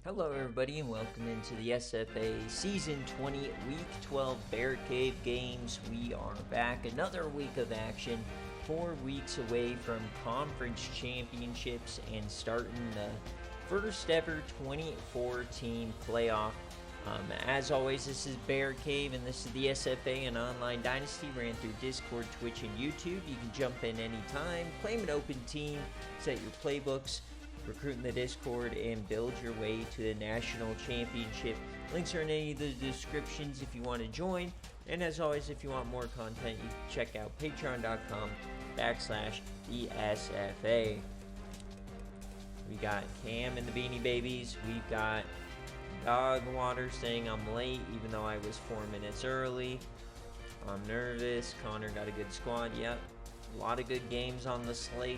Hello everybody and welcome into the SFA Season 20 Week 12 BearCave games. We are back, another week of action, 4 weeks away from conference championships and starting the first ever 24-team playoff. As always, this is BearCave and this is the SFA and Online Dynasty. Ran through Discord, Twitch, and YouTube. You can jump in anytime, claim an open team, set your playbooks, recruit in the Discord, and build your way to the national championship. Links are in any of the descriptions if you want to join. And as always, if you want more content, you can check out patreon.com/the SFA. We got Cam and the Beanie Babies. We've got Dog Water saying I'm late even though I was 4 minutes early. I'm nervous. Connor got a good squad. Yep. A lot of good games on the slate.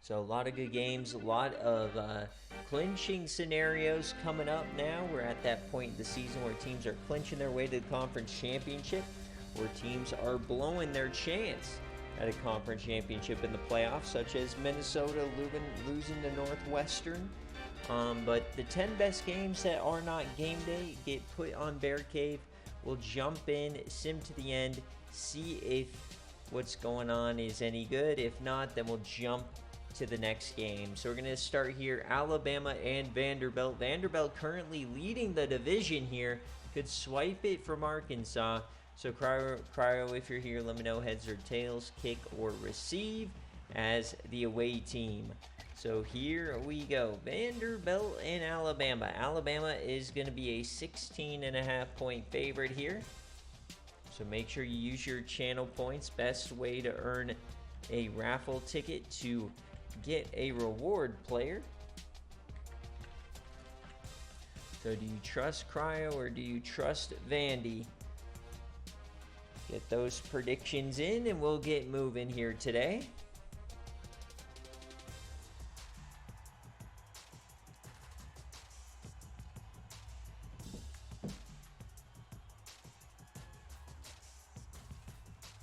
So a lot of good games, a lot of clinching scenarios coming up now. We're at that point in the season where teams are clinching their way to the conference championship, where teams are blowing their chance at a conference championship in the playoffs, such as Minnesota losing to Northwestern. But the 10 best games that are not game day get put on BearCave. We'll jump in, sim to the end, see if what's going on is any good. If not, then we'll jump to the next game. So we're going to start here, Alabama and Vanderbilt. Vanderbilt currently leading the division here. Could swipe it from Arkansas. So Cryo, if you're here, let me know heads or tails, kick or receive as the away team. So here we go, Vanderbilt and Alabama. Alabama is going to be a 16.5 point favorite here. So make sure you use your channel points. Best way to earn a raffle ticket to get a reward player. So do you trust Cryo or do you trust Vandy? Get those predictions in and we'll get moving here today.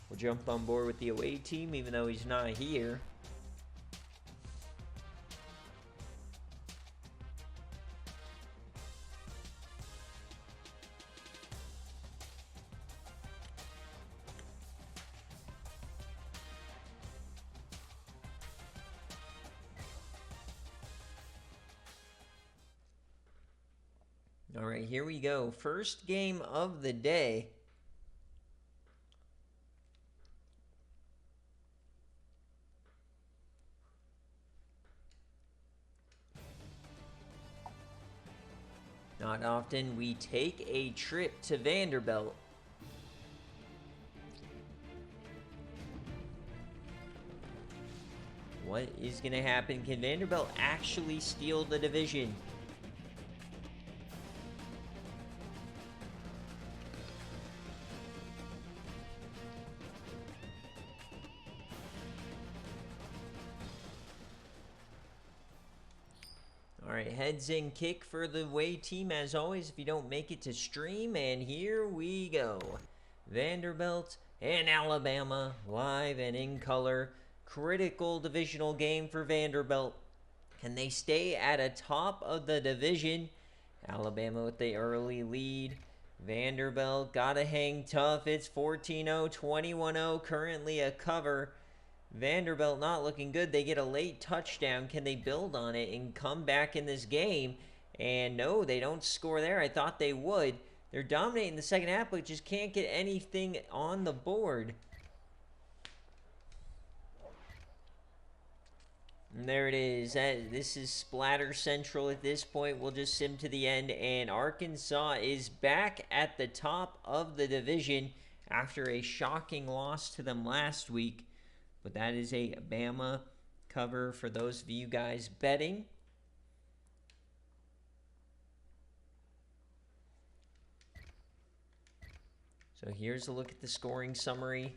We'll jump on board with the away team even though he's not here. All right, here we go. First game of the day. Not often we take a trip to Vanderbilt. What is going to happen? Can Vanderbilt actually steal the division? Alright, heads in kick for the away team as always if you don't make it to stream. And here we go. Vanderbilt and Alabama live and in color. Critical divisional game for Vanderbilt. Can they stay at a top of the division? Alabama with the early lead. Vanderbilt gotta hang tough. It's 14-0, 21-0, currently a cover. Vanderbilt not looking good. They get a late touchdown. Can they build on it and come back in this game? And no, they don't score there. I thought they would. They're dominating the second half, but just can't get anything on the board. And there it is. This is Splatter Central at this point. We'll just sim to the end. And Arkansas is back at the top of the division after a shocking loss to them last week. But that is a Bama cover for those of you guys betting. So here's a look at the scoring summary.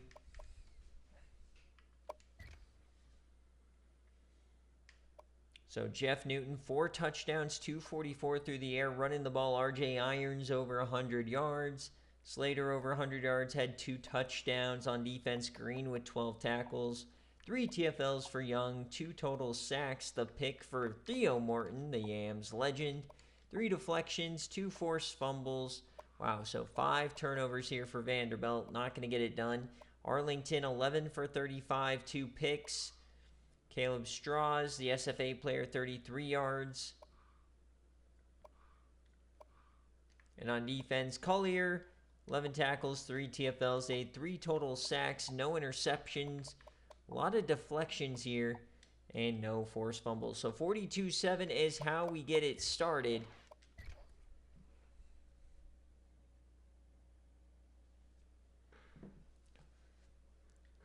So Jeff Newton, 4 touchdowns, 244 through the air, running the ball. RJ Irons over 100 yards. Slater over 100 yards, had 2 touchdowns on defense. Green with 12 tackles. 3 TFLs for Young, 2 total sacks. The pick for Theo Morton, the Yams legend. 3 deflections, 2 forced fumbles. Wow, so 5 turnovers here for Vanderbilt. Not going to get it done. Arlington, 11 for 35, 2 picks. Caleb Strauss, the SFA player, 33 yards. And on defense, Collier, 11 tackles, 3 TFLs. They had 3 total sacks, no interceptions. A lot of deflections here, and no forced fumbles. So 42-7 is how we get it started.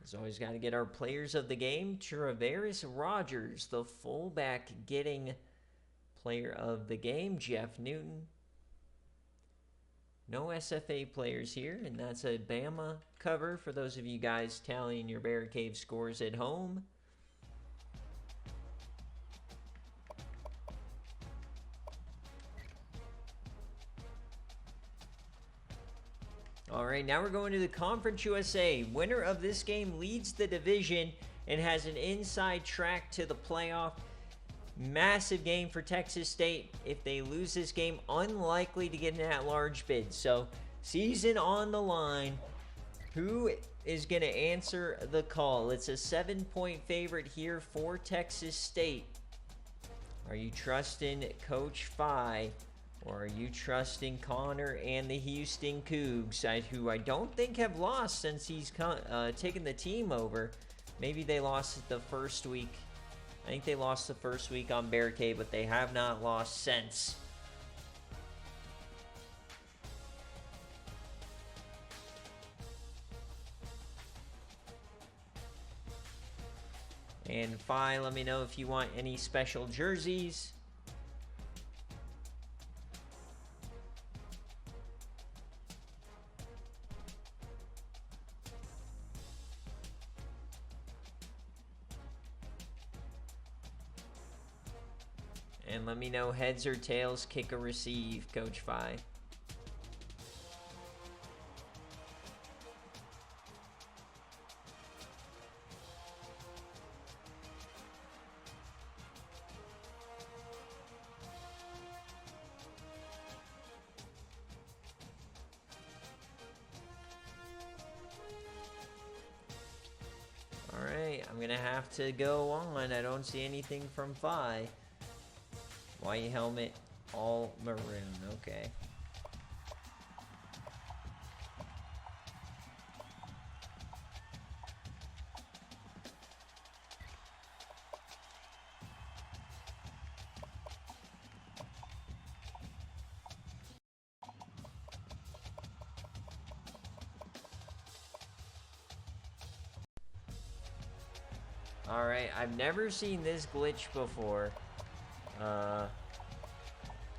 As always, got to get our players of the game. Travaris Rogers, the fullback, getting player of the game. Jeff Newton. No SFA players here, and that's a Bama cover for those of you guys tallying your BearCave scores at home. All right, now we're going to the Conference USA. Winner of this game leads the division and has an inside track to the playoff. Massive game for Texas State. If they lose this game, unlikely to get an at-large bid. So, season on the line. Who is going to answer the call? It's a 7-point favorite here for Texas State. Are you trusting Coach Phi? Or are you trusting Connor and the Houston Cougs, who I don't think have lost since he's taken the team over? Maybe they lost the first week. I think they lost the first week on BearCave, but they have not lost since. And Phi, let me know if you want any special jerseys. And let me know heads or tails, kick or receive, Coach Phi. All right, I'm going to have to go on. I don't see anything from Phi. White helmet, all maroon. Okay. All right, I've never seen this glitch before.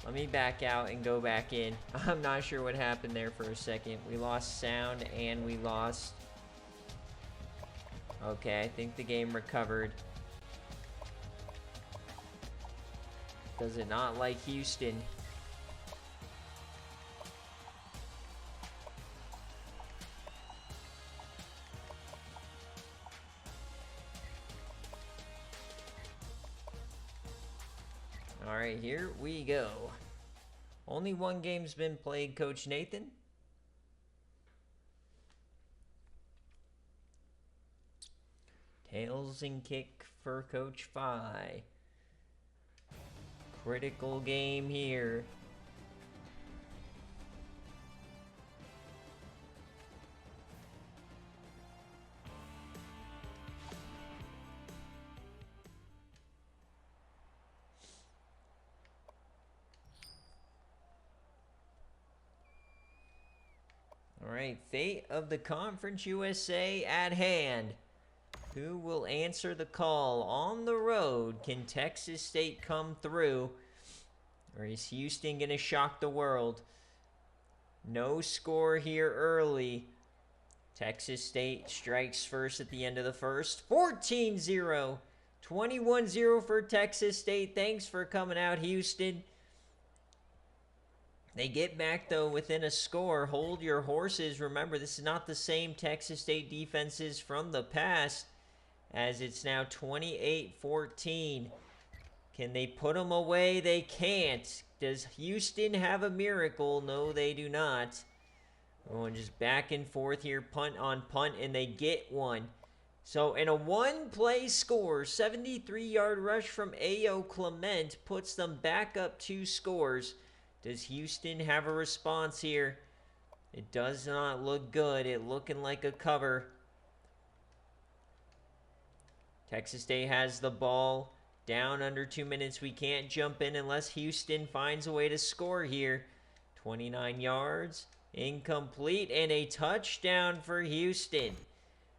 Let me back out and go back in. I'm not sure what happened there for a second. We lost sound and we lost... Okay, I think the game recovered. Does it not like Houston? Alright, here we go. Only one game's been played, Coach Nathan. Tails and kick for Coach Phi. Critical game here. All right, fate of the Conference USA at hand. Who will answer the call on the road? Can Texas State come through? Or is Houston going to shock the world? No score here early. Texas State strikes first at the end of the first. 14-0. 21-0 for Texas State. Thanks for coming out, Houston. They get back, though, within a score. Hold your horses. Remember, this is not the same Texas State defenses from the past, as it's now 28-14. Can they put them away? They can't. Does Houston have a miracle? No, they do not. Going just back and forth here, punt on punt, and they get one. So in a one-play score, 73-yard rush from A.O. Clement puts them back up 2 scores. Does Houston have a response here? It does not look good. It looking like a cover. Texas State has the ball. Down under 2 minutes. We can't jump in unless Houston finds a way to score here. 29 yards. Incomplete. And a touchdown for Houston.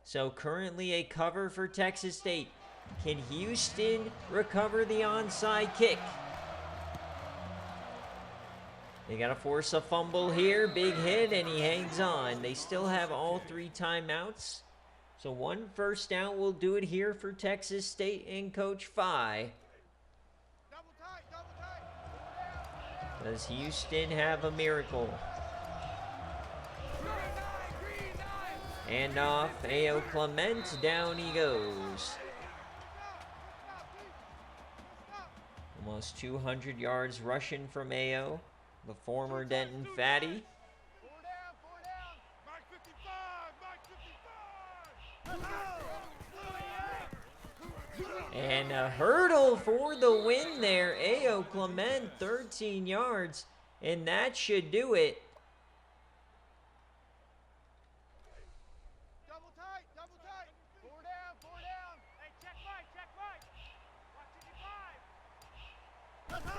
So currently a cover for Texas State. Can Houston recover the onside kick? They got to force a fumble here. Big hit, and he hangs on. They still have all 3 timeouts. So 1 first down will do it here for Texas State and Coach Phi. Does Houston have a miracle? Hand off, A.O. Clement, down he goes. Almost 200 yards rushing from A.O., the former Denton Fatty. And a hurdle for the win there. A.O. Clement, 13 yards. And that should do it. Double tight, double tight. 4 down, 4 down. Hey, check right, check right. Watch 55.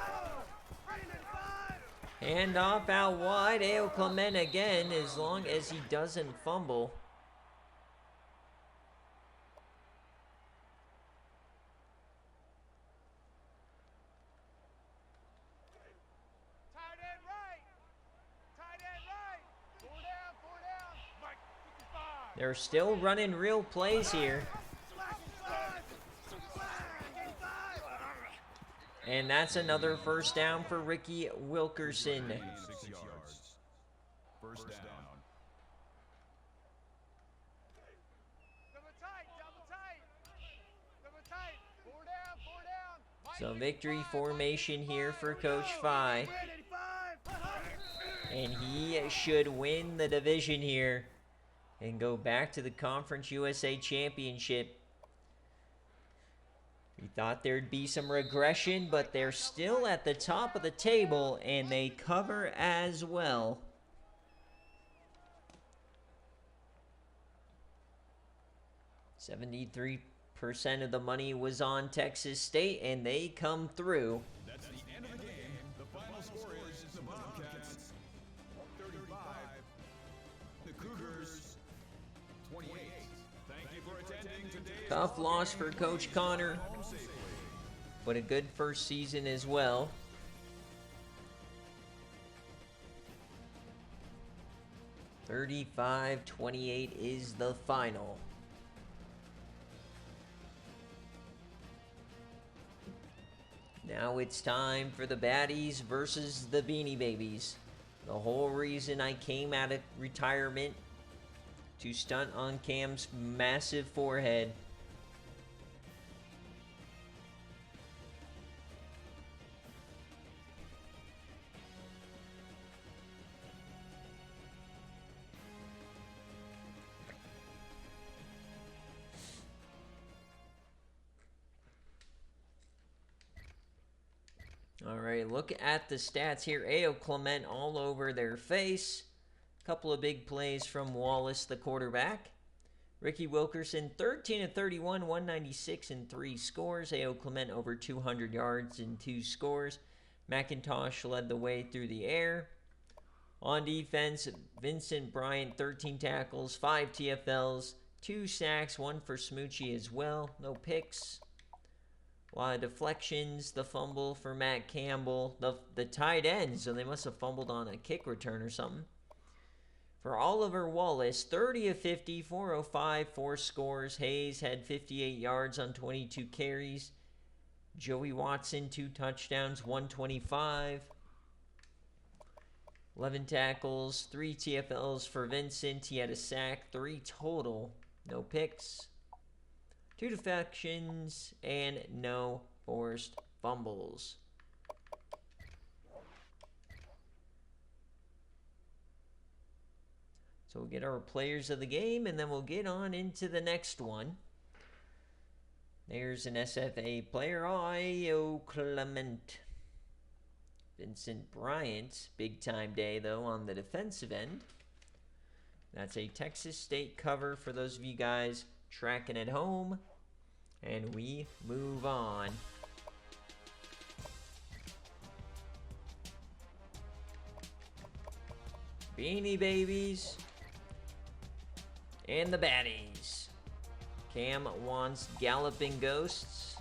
Hand off out wide. A.O. Clement again, as long as he doesn't fumble. They're still running real plays here. And that's another first down for Ricky Wilkerson. 6 yards. First down. Double tight, double tight. Double tight. 4 down, 4 down. So victory formation here for Coach Phi. And he should win the division here and go back to the Conference USA Championship. We thought there'd be some regression, but they're still at the top of the table, and they cover as well. $73% of the money was on Texas State, and they come through. That's the end of the game. The final score is the Bobcats 35. The Cougars 28. Thank you for attending today's Tough loss for Coach Connor, home safely. but a good first season as well. $35-28 is the final. Now it's time for the Baddies versus the Beanie Babies. The whole reason I came out of retirement to stunt on Cam's massive forehead. All right, look at the stats here. A.O. Clement all over their face. Couple of big plays from Wallace, the quarterback. Ricky Wilkerson, 13 of 31, 196 and 3 scores. A.O. Clement over 200 yards and 2 scores. McIntosh led the way through the air. On defense, Vincent Bryant, 13 tackles, 5 TFLs, 2 sacks, 1 for Smoochie as well. No picks. A lot of deflections, the fumble for Matt Campbell, the tight end, so they must have fumbled on a kick return or something. For Oliver Wallace, 30 of 50, 405, 4 scores. Hayes had 58 yards on 22 carries. Joey Watson, 2 touchdowns, 125. 11 tackles, 3 TFLs for Vincent. He had a sack, 3 total. No picks, 2 defections, and no forced fumbles. So we'll get our players of the game, and then we'll get on into the next one. There's an SFA player, Io Clement. Vincent Bryant, big time day though on the defensive end. That's a Texas State cover for those of you guys tracking at home. And we move on. Beanie Babies and the Baddies. Cam wants Galloping Ghosts.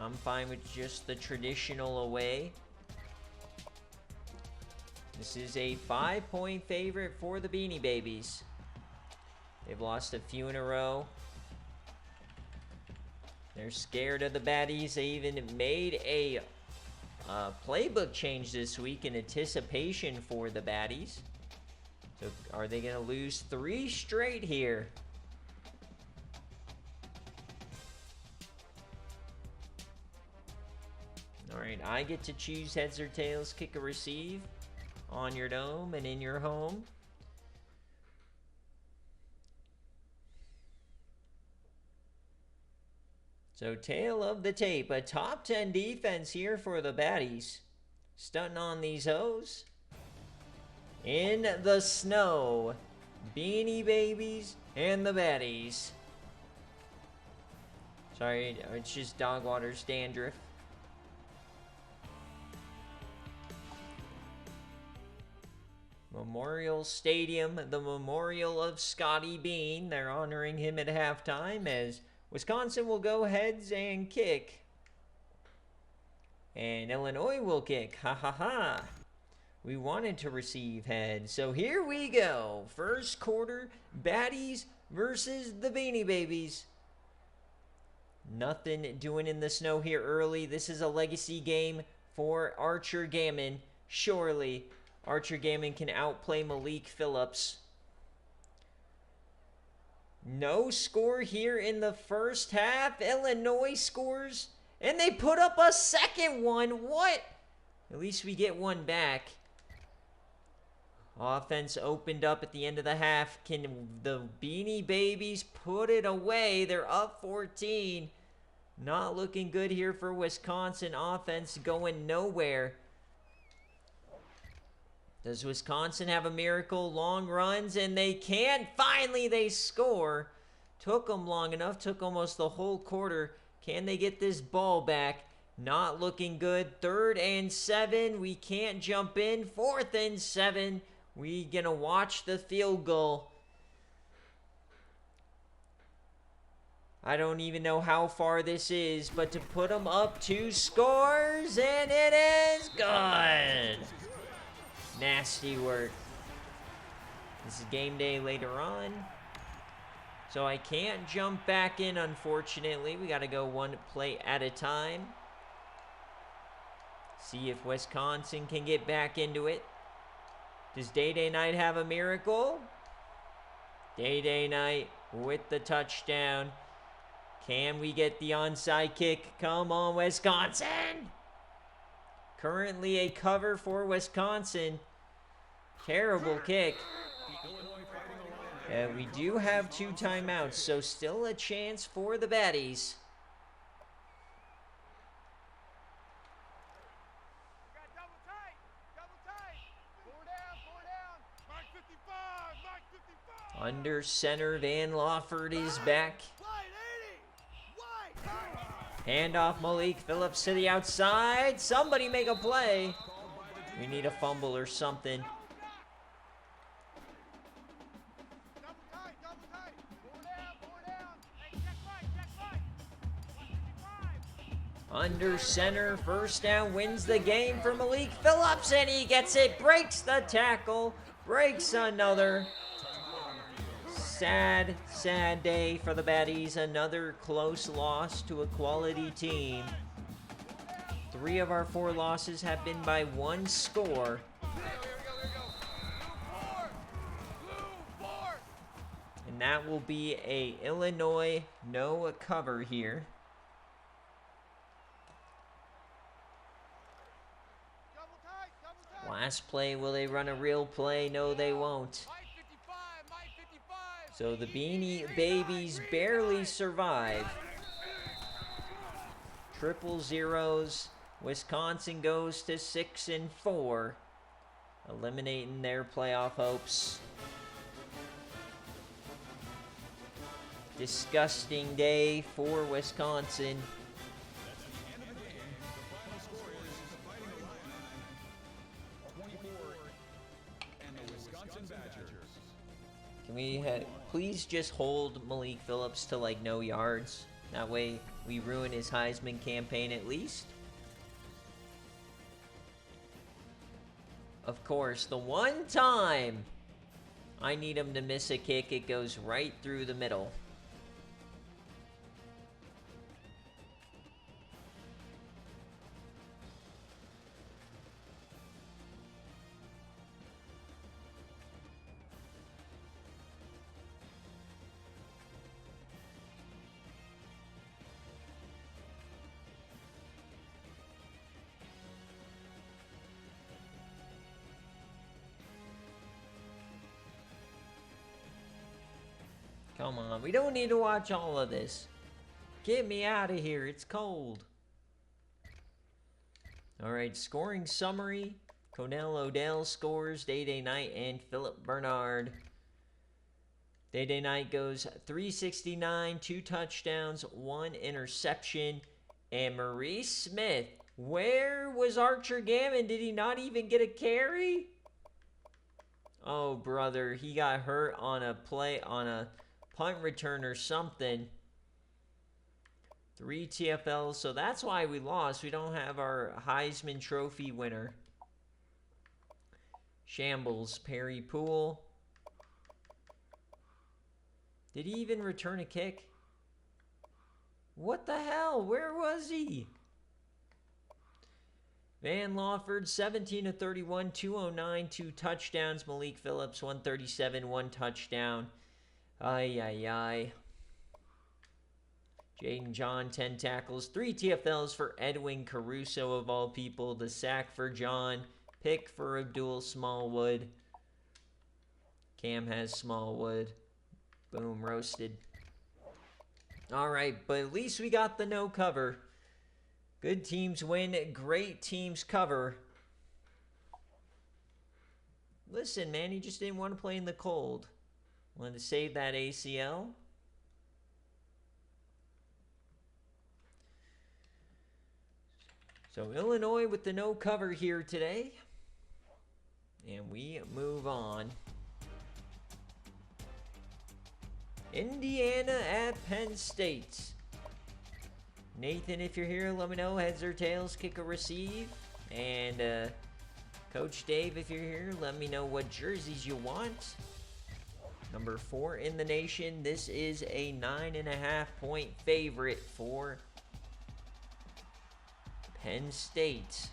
I'm fine with just the traditional away. This is a 5-point favorite for the Beanie Babies. They've lost a few in a row. They're scared of the Baddies. They even made a playbook change this week in anticipation for the Baddies. So are they going to lose 3 straight here? All right, I get to choose heads or tails, kick or receive on your dome and in your home. So tail of the tape, a top 10 defense here for the Baddies. Stunting on these hoes. In the snow, Beanie Babies and the Baddies. Sorry, it's just dog water's dandruff. Memorial Stadium, the memorial of Scotty Bean. They're honoring him at halftime as Wisconsin will go heads and kick. And Illinois will kick. Ha ha ha. We wanted to receive heads. So here we go. First quarter, Baddies versus the Beanie Babies. Nothing doing in the snow here early. This is a legacy game for Archer Gammon. Surely Archer Gammon can outplay Malik Phillips. No score here in the first half. Illinois scores, and they put up a second one. What? At least we get one back. Offense opened up at the end of the half. Can the Beanie Babies put it away? They're up 14. Not looking good here for Wisconsin. Offense going nowhere. Does Wisconsin have a miracle? Long runs, and they can. Finally, they score. Took them long enough. Took almost the whole quarter. Can they get this ball back? Not looking good. 3rd and 7. We can't jump in. 4th and 7. We gonna watch the field goal. I don't even know how far this is, but to put them up 2 scores, and it is good. Nasty work. This is game day later on. So I can't jump back in, unfortunately. We got to go one play at a time. See if Wisconsin can get back into it. Does Day Night have a miracle? Day Night with the touchdown. Can we get the onside kick? Come on, Wisconsin. Currently a cover for Wisconsin. Terrible kick. We do have 2 timeouts, so still a chance for the Baddies. Got double tight. 4 down. Mark 55, Mark 55. Under center, Van Lawford is back. Wide 80. Handoff Malik Phillips to the outside. Somebody make a play. We need a fumble or something. Double tight. 4 down. Hey, check right. 55. Under center, first down, wins the game for Malik Phillips, and he gets it, breaks the tackle, breaks another. Sad, sad day for the Baddies. Another close loss to a quality team. 3 of our 4 losses have been by 1 score. Here we go. Blue 4. And that will be a Illinois no cover here. Double tight. Last play, will they run a real play? No, they won't. Mike 55. So the Beanie Babies barely survive. Triple zeros. Wisconsin goes to 6-4, eliminating their playoff hopes. Disgusting day for Wisconsin. That's at the end of the game. The final score is the Fighting Illini 24 and the Wisconsin Badgers. Can we please just hold Malik Phillips to like no yards? That way we ruin his Heisman campaign at least. Of course, the one time I need him to miss a kick, it goes right through the middle. Come on, we don't need to watch all of this. Get me out of here, it's cold. Alright, scoring summary. Conell Odell scores, Day-Day Knight and Philip Bernard. Day-Day Knight goes 369, 2 touchdowns, 1 interception. And Maurice Smith, where was Archer Gammon? Did he not even get a carry? Oh, brother, he got hurt on a play, on a punt return or something. 3 TFLs, so that's why we lost. We don't have our Heisman Trophy winner. Shambles, Perry Poole. Did he even return a kick? What the hell? Where was he? Van Lawford, 17 of 31, 209, 2 touchdowns. Malik Phillips, 137, 1 touchdown. Ay. Jaden John, 10 tackles, 3 TFLs for Edwin Caruso of all people. The sack for John. Pick for Abdul Smallwood. Cam has Smallwood. Boom, roasted. All right, but at least we got the no cover. Good teams win, great teams cover. Listen, man, he just didn't want to play in the cold. Wanted to save that ACL. So Illinois with the no cover here today. And we move on. Indiana at Penn State. Nathan, if you're here, let me know. Heads or tails, kick or receive. And Coach Dave, if you're here, let me know what jerseys you want. Number 4 in the nation. This is a 9.5-point favorite for Penn State.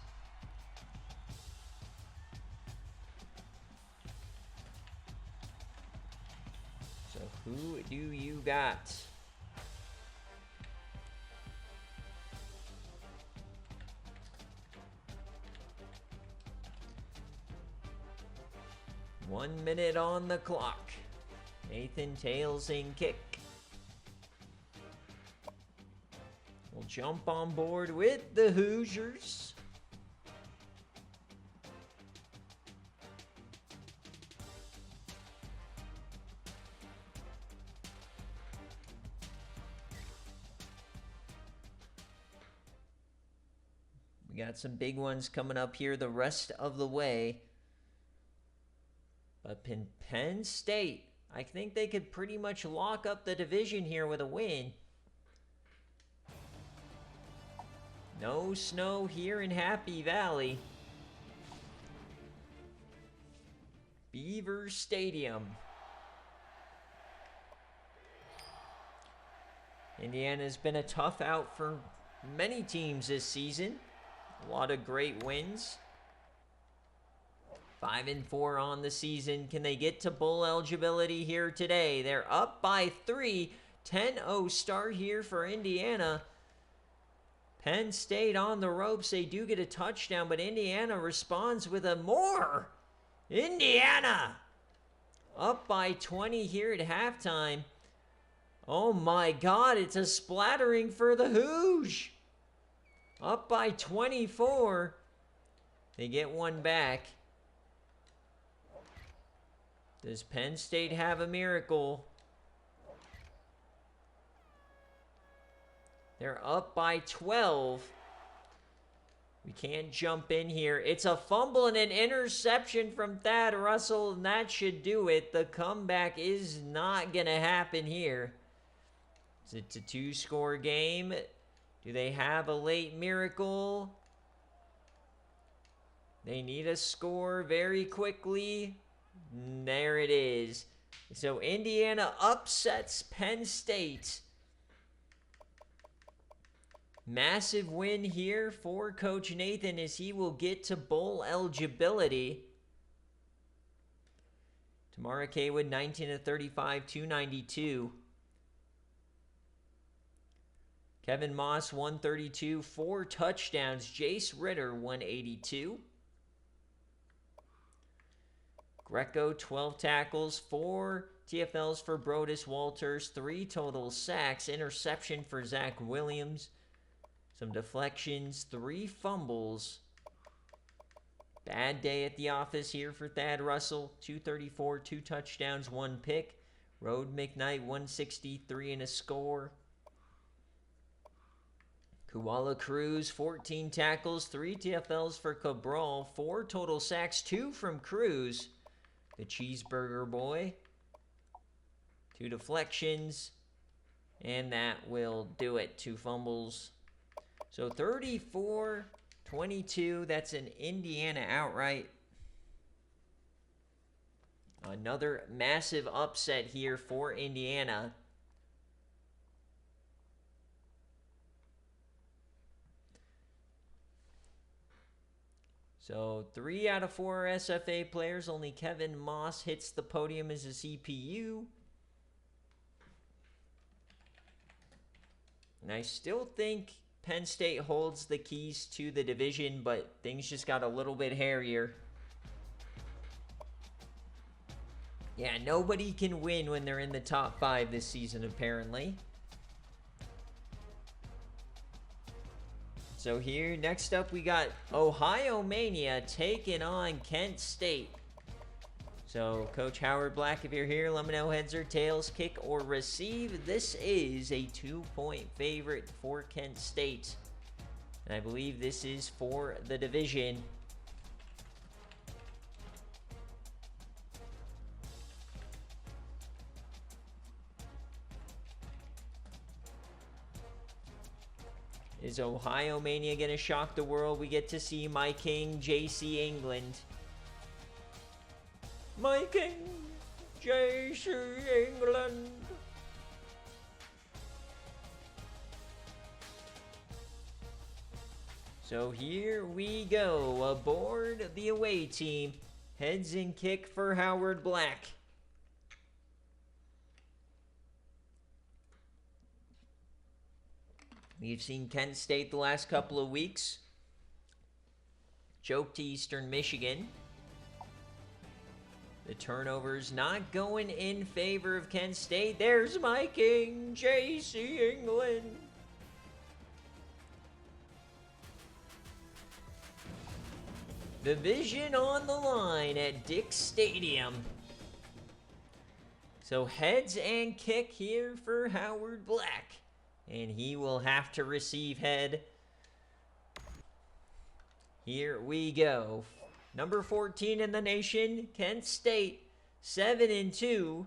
So who do you got? One minute on the clock. Nathan tails in kick. We'll jump on board with the Hoosiers. We got some big ones coming up here the rest of the way. But Penn State, I think they could pretty much lock up the division here with a win. No snow here in Happy Valley. Beaver Stadium. Indiana's been a tough out for many teams this season. A lot of great wins. 5-4 on the season. Can they get to bowl eligibility here today? They're up by 3. 10-0 start here for Indiana. Penn State on the ropes. They do get a touchdown, but Indiana responds with a more. Indiana up by 20 here at halftime. Oh my God, it's a splattering for the Hoosiers. Up by 24. They get one back. Does Penn State have a miracle? They're up by 12. We can't jump in here. It's a fumble and an interception from Thad Russell, and that should do it. The comeback is not going to happen here. It's a 2-score game. Do they have a late miracle? They need a score very quickly. There it is. So Indiana upsets Penn State. Massive win here for Coach Nathan as he will get to bowl eligibility. Tamara Kaywood, 19 of 35, 292. Kevin Moss, 132, 4 touchdowns. Jace Ritter, 182. Greco, 12 tackles, 4 TFLs for Brodus Walters, 3 total sacks, interception for Zach Williams, some deflections, 3 fumbles. Bad day at the office here for Thad Russell, 234, 2 touchdowns, 1 pick. Road McKnight, 163 and a score. Koala Cruz, 14 tackles, 3 TFLs for Cabral, 4 total sacks, 2 from Cruz, the cheeseburger boy. 2 deflections, and that will do it. 2 fumbles. So 34-22, that's an Indiana outright. Another massive upset here for Indiana. So 3 out of 4 SFA players. Only Kevin Moss hits the podium as a CPU. And I still think Penn State holds the keys to the division, but things just got a little bit hairier. Yeah, nobody can win when they're in the top 5 this season, apparently. So here, next up, we got Ohio Mania taking on Kent State. So, Coach Howard Black, if you're here, let me know heads or tails, kick or receive. This is a 2-point favorite for Kent State. And I believe this is for the division. Is Ohio Mania going to shock the world? We get to see my king, JC England. My king, JC England. So here we go, aboard the away team. Heads and kick for Howard Black. We've seen Kent State the last couple of weeks choke to Eastern Michigan. The turnovers not going in favor of Kent State. There's my king, JC England. Division on the line at Dick's Stadium. So heads and kick here for Howard Black. And he will have to receive head. Here we go. Number 14 in the nation, Kent State, 7-2.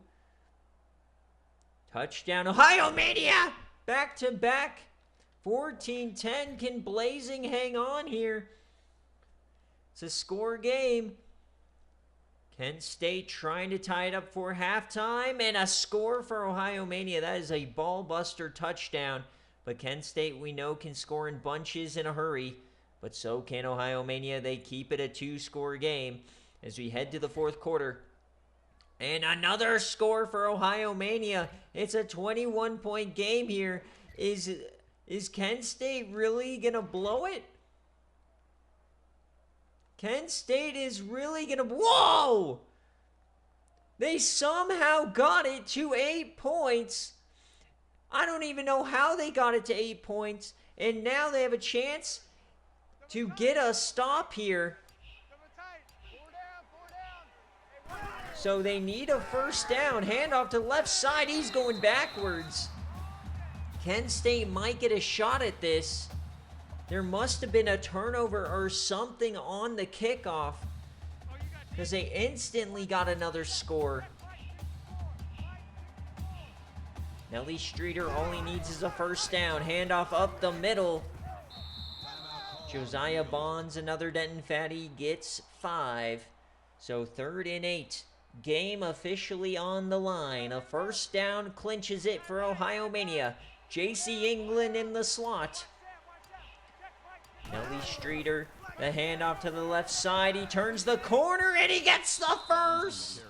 Touchdown, Ohio Mania! Back to back. 14-10. Can Blazing hang on here? It's a score game. Kent State trying to tie it up for halftime, and a score for Ohio Mania. That is a ball buster touchdown. But Kent State, we know, can score in bunches in a hurry. But so can Ohio Mania. They keep it a 2-score game as we head to the fourth quarter. And another score for Ohio Mania. It's a 21-point game here. Is Kent State really going to blow it? Kent State is really going to... Whoa! They somehow got it to 8 points. I don't even know how they got it to 8 points. And now they have a chance to get a stop here. So they need a first down. Handoff to left side. He's going backwards. Kent State might get a shot at this. There must have been a turnover or something on the kickoff, because they instantly got another score. Nelly Streeter, all he needs is a first down. Handoff up the middle. Josiah Bonds, another Denton Fatty, gets 5. So 3rd and 8. Game officially on the line. A first down clinches it for Ohio Mania. J.C. England in the slot. Nelly Streeter, the handoff to the left side. He turns the corner and he gets the first.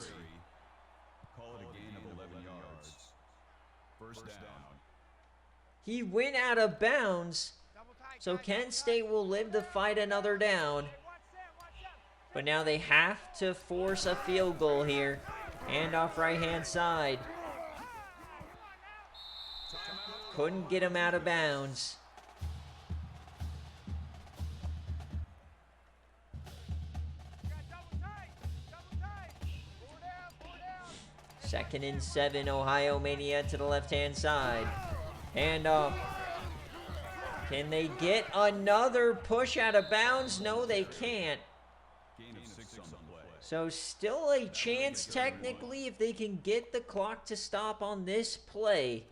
Call it a gain of 11 yards. First down. He went out of bounds, so Kent State will live to fight another down. But now they have to force a field goal here. Handoff right-hand side. Couldn't get him out of bounds. Second and 7, Ohio Mania to the left-hand side. Handoff. Can they get another push out of bounds? No, they can't. So still a chance technically if they can get the clock to stop on this play.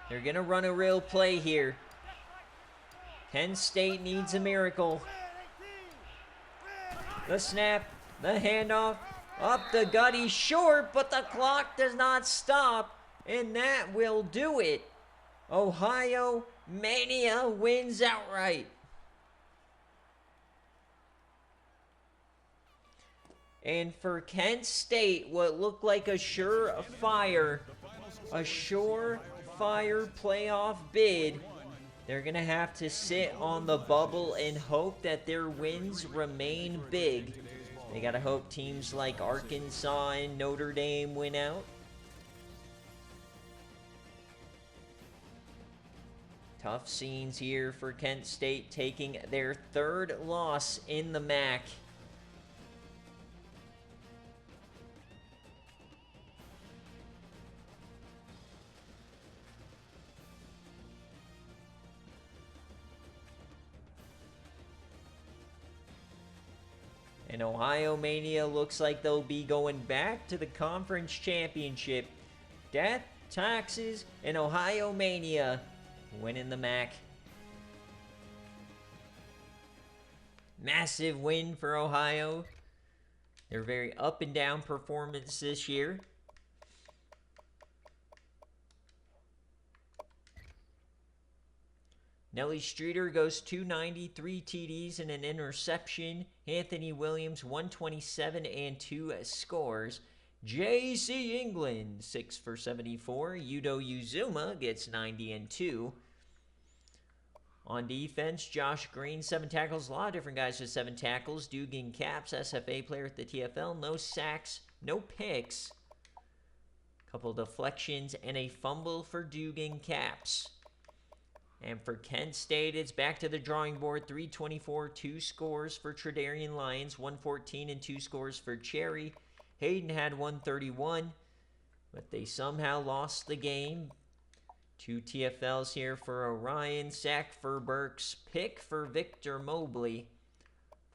They're going to run a real play here. Kent State needs a miracle. The snap, the handoff, up the gut. He's short, but the clock does not stop. And that will do it. Ohio Mania wins outright. And for Kent State, what looked like a surefire playoff bid, they're going to have to sit on the bubble and hope that their wins remain big. They got to hope teams like Arkansas and Notre Dame win out. Tough scenes here for Kent State, taking their 3rd loss in the MAC. And Ohio Mania looks like they'll be going back to the conference championship. Death, taxes, and Ohio Mania winning the MAC. Massive win for Ohio. Their very up and down performance this year. Nelly Streeter goes 293 TDs and an interception. Anthony Williams 127 and 2 scores. J.C. England 6 for 74. Yudo Uzuma gets 90 and 2. On defense, Josh Green 7 tackles. A lot of different guys with 7 tackles. Dugan Caps, SFA player at the TFL. No sacks, no picks. Couple deflections and a fumble for Dugan Caps. And for Kent State, it's back to the drawing board. 324, 2 scores for Tredarian Lyons. 114 and 2 scores for Cherry. Hayden had 131, but they somehow lost the game. 2 TFLs here for Orion. Sack for Burks. Pick for Victor Mobley.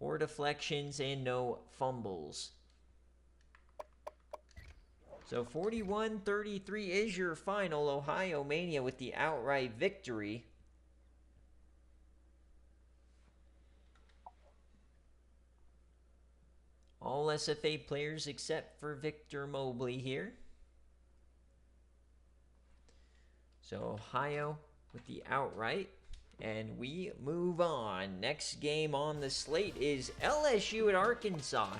4 deflections and no fumbles. So 41-33 is your final. Ohio Mania with the outright victory. All SFA players except for Victor Mobley here. So Ohio with the outright. And we move on. Next game on the slate is LSU at Arkansas.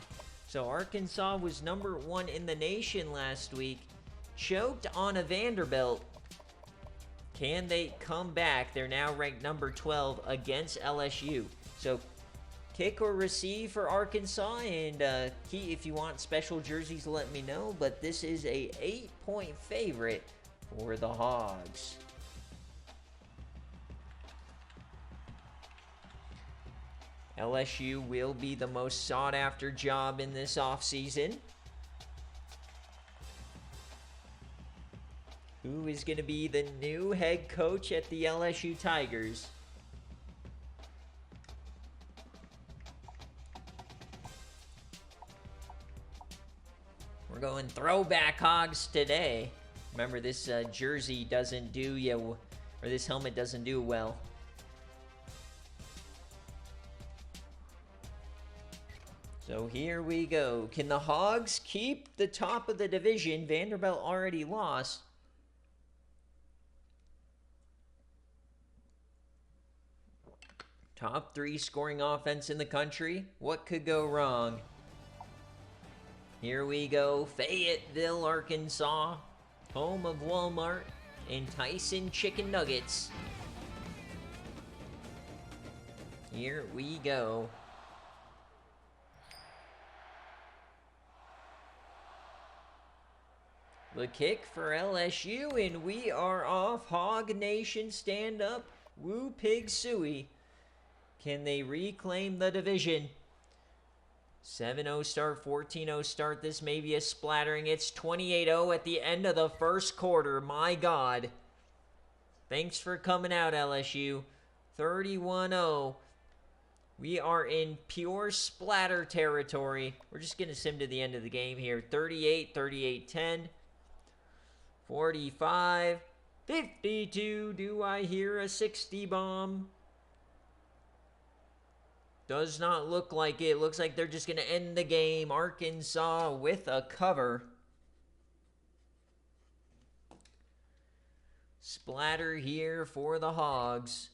So Arkansas was #1 in the nation last week. Choked on a Vanderbilt. Can they come back? They're now ranked number 12 against LSU. So kick or receive for Arkansas. And Key, if you want special jerseys, let me know. But this is a 8-point favorite for the Hogs. LSU will be the most sought-after job in this offseason. Who is going to be the new head coach at the LSU Tigers? We're going throwback Hogs today. Remember, this jersey doesn't do you, or this helmet doesn't do well. So here we go. Can the Hogs keep the top of the division? Vanderbilt already lost. Top 3 scoring offense in the country. What could go wrong? Here we go. Fayetteville, Arkansas. Home of Walmart and Tyson Chicken Nuggets. Here we go. The kick for LSU, and we are off. Hog Nation, stand up. Woo Pig Suey. Can they reclaim the division? 7-0 start, 14-0 start. This may be a splattering. It's 28-0 at the end of the first quarter. My God. Thanks for coming out, LSU. 31-0. We are in pure splatter territory. We're just going to sim to the end of the game here. 38, 38-10. 45, 52, do I hear a 60 bomb? Does not look like it. Looks like they're just going to end the game. Arkansas with a cover. Splatter here for the Hogs.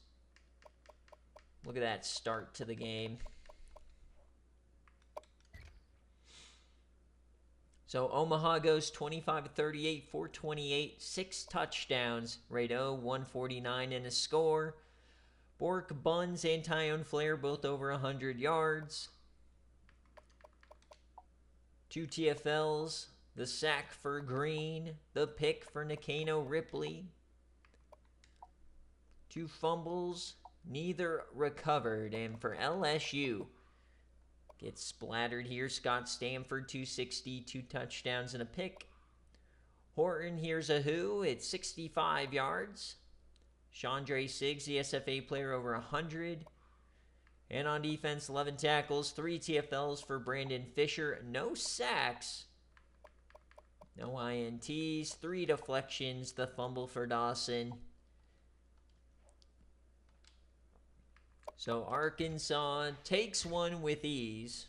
Look at that start to the game. So Omaha goes 25-38, 428, 6 touchdowns. Rado, 149 and a score. Bork, Buns, and Tyone Flair both over 100 yards. 2 TFLs. The sack for Green. The pick for Nakano Ripley. 2 fumbles. Neither recovered. And for LSU, gets splattered here. Scott Stanford, 260, 2 touchdowns and a pick. Horton, here's a who. It's 65 yards. Chandre Siggs, the SFA player, over 100. And on defense, 11 tackles, 3 TFLs for Brandon Fisher. No sacks. No INTs. 3 deflections. The fumble for Dawson. So Arkansas takes one with ease.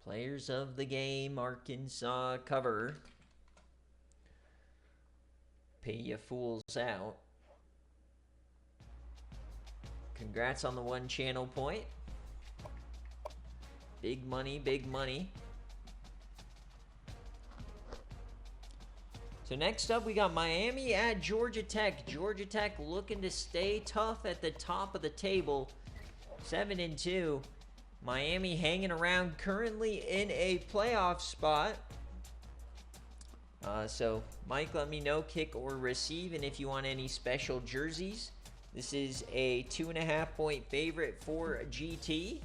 Players of the game, Arkansas cover. Pay you fools out. Congrats on the 1 channel point. Big money, big money. So next up, we got Miami at Georgia Tech. Georgia Tech looking to stay tough at the top of the table. 7-2. Miami hanging around, currently in a playoff spot. So, Mike, let me know, kick or receive, and if you want any special jerseys. This is a 2.5-point favorite for GT.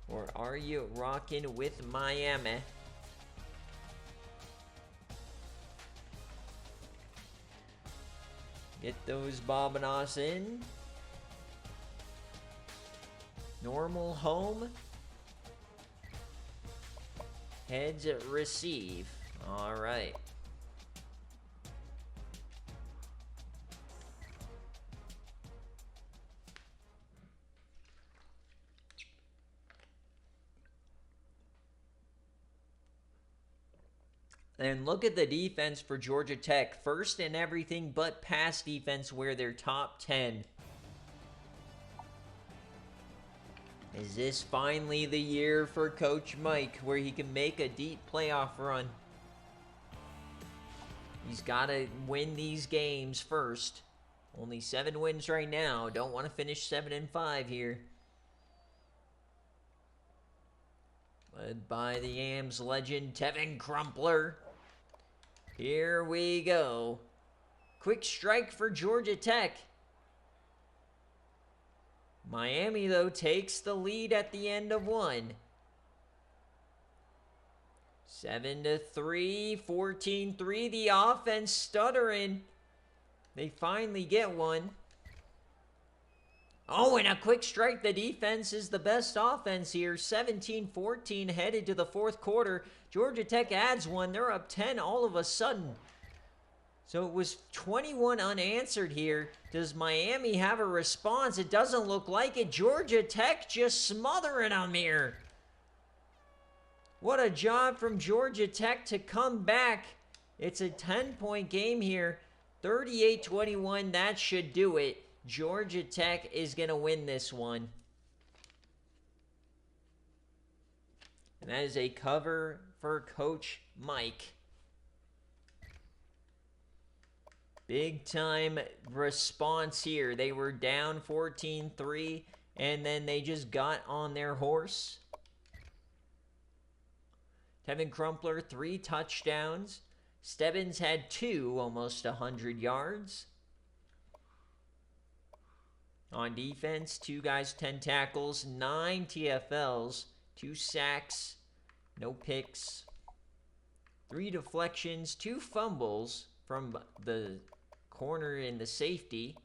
Or are you rocking with Miami? Get those Bobinos in. Normal home. Heads receive. All right. And look at the defense for Georgia Tech. First in everything but pass defense, where they're top 10. Is this finally the year for Coach Mike where he can make a deep playoff run? He's got to win these games first. Only 7 wins right now. Don't want to finish 7-5 here. Led by the Yams legend, Tevin Crumpler. Here we go. Quick strike for Georgia Tech. Miami, though, takes the lead at the end of one. 7-3, 14-3. The offense stuttering. They finally get one. Oh, and a quick strike. The defense is the best offense here. 17-14 headed to the fourth quarter. Georgia Tech adds one. They're up 10 all of a sudden. So it was 21 unanswered here. Does Miami have a response? It doesn't look like it. Georgia Tech just smothering them here. What a job from Georgia Tech to come back. It's a 10-point game here. 38-21, that should do it. Georgia Tech is going to win this one. And that is a cover for Coach Mike. Big time response here. They were down 14-3, and then they just got on their horse. Tevin Crumpler, 3 touchdowns. Stebbins had 2, almost 100 yards. On defense, 2 guys, 10 tackles, 9 TFLs, 2 sacks, no picks, 3 deflections, 2 fumbles from the corner and the safety.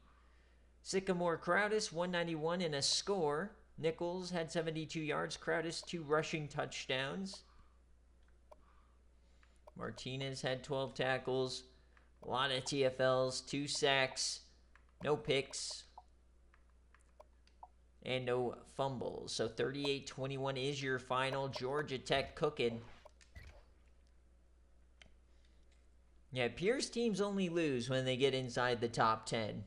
Sycamore Crowdis, 191 and a score. Nichols had 72 yards. Crowdis, 2 rushing touchdowns. Martinez had 12 tackles, a lot of TFLs, 2 sacks, no picks, and no fumbles. So 38-21 is your final. Georgia Tech cooking. Yeah, Pierce teams only lose when they get inside the top 10.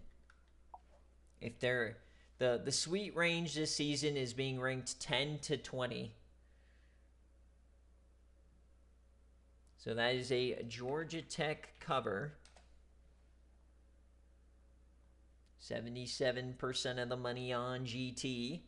If they're the sweet range this season is being ranked 10 to 20. So that is a Georgia Tech cover. 77% of the money on GT.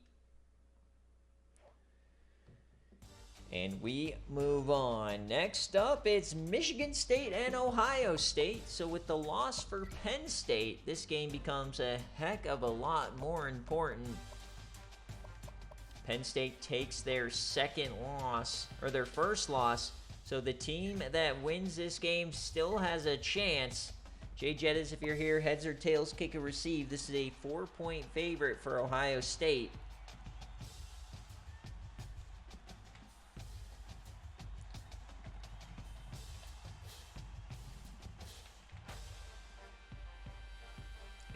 And we move on. Next up, it's Michigan State and Ohio State. So with the loss for Penn State, this game becomes a heck of a lot more important. Penn State takes their second loss, or their first loss. So the team that wins this game still has a chance. Jay Jettas, if you're here, heads or tails, kick or receive. This is a 4-point favorite for Ohio State.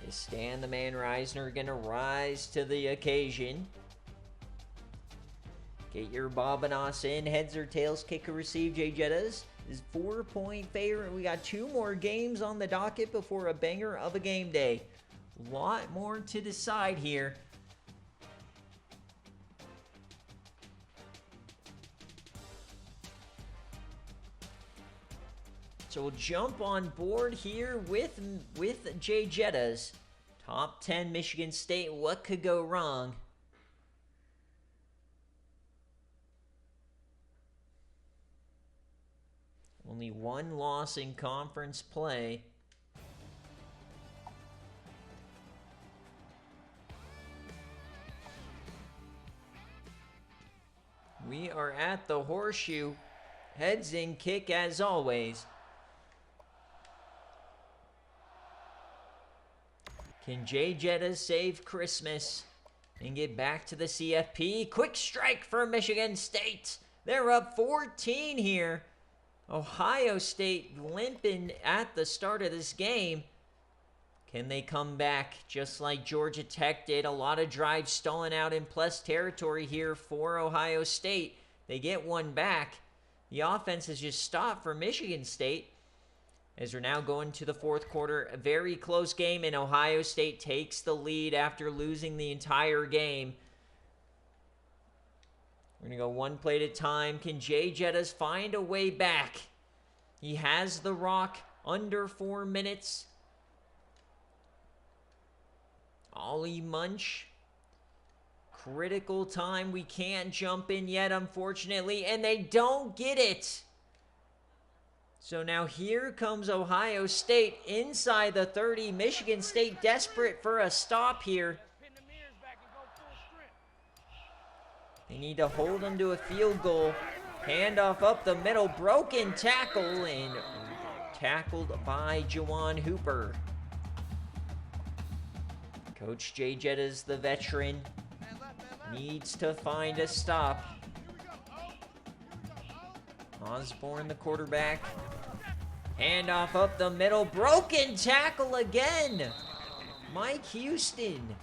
Is Stan the Man Reisner going to rise to the occasion? Get your Bobanos in. Heads or tails, kick or receive. Jay Jettas is 4-point favorite. We got 2 more games on the docket before a banger of a game day. A lot more to decide here. So we'll jump on board here with Jay Jettas. Top 10 Michigan State. What could go wrong? Only 1 loss in conference play. We are at the Horseshoe. Heads in kick as always. Can Jay Jettas save Christmas and get back to the CFP? Quick strike for Michigan State. They're up 14 here. Ohio State limping at the start of this game. Can they come back just like Georgia Tech did? A lot of drives stolen out in plus territory here for Ohio State. They get one back. The offense has just stopped for Michigan State. As we're now going to the fourth quarter, a very close game, and Ohio State takes the lead after losing the entire game. We're going to go one play at a time. Can Jay Jettas find a way back? He has the rock under 4 minutes. Ollie Munch. Critical time. We can't jump in yet, unfortunately, and they don't get it. So now here comes Ohio State inside the 30. Michigan State desperate for a stop here. They need to hold them to a field goal. Handoff up the middle. Broken tackle and tackled by Juwan Hooper. Coach Jay Jettas, the veteran, needs to find a stop. Osborne, the quarterback. Handoff up the middle. Broken tackle again. Mike Houston.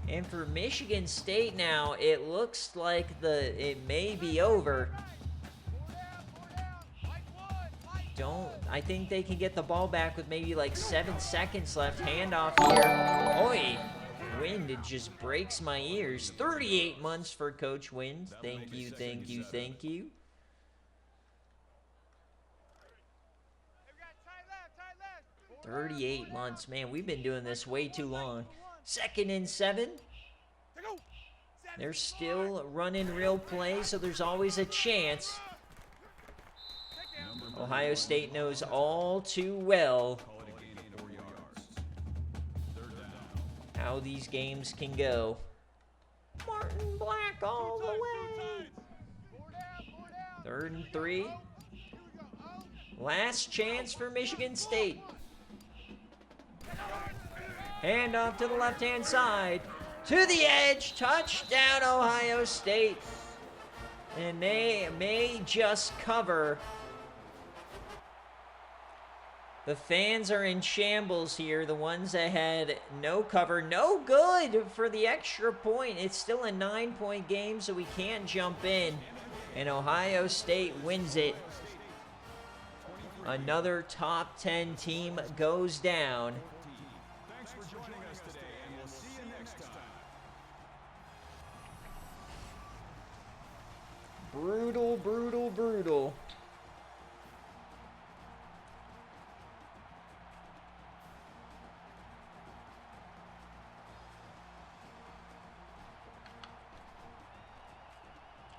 And for Michigan State now, it looks like it may be over. I think they can get the ball back with maybe like 7 seconds left. Handoff here. Oi. Wind, it just breaks my ears. 38 months for Coach Wind. Thank you, thank you, thank you. Left. 38 months. Man, we've been doing this way too long. 2nd and 7. They're still running real play, so there's always a chance. Ohio State knows all too well how these games can go. Martin Black all the way. 3rd and 3. Last chance for Michigan State. Hand off to the left-hand side. To the edge. Touchdown, Ohio State. And they may just cover. The fans are in shambles here. The ones that had no cover. No good for the extra point. It's still a 9-point game, so we can't jump in. And Ohio State wins it. Another top 10 team goes down. Thanks for joining us today, and we'll see you next time. Brutal, brutal, brutal.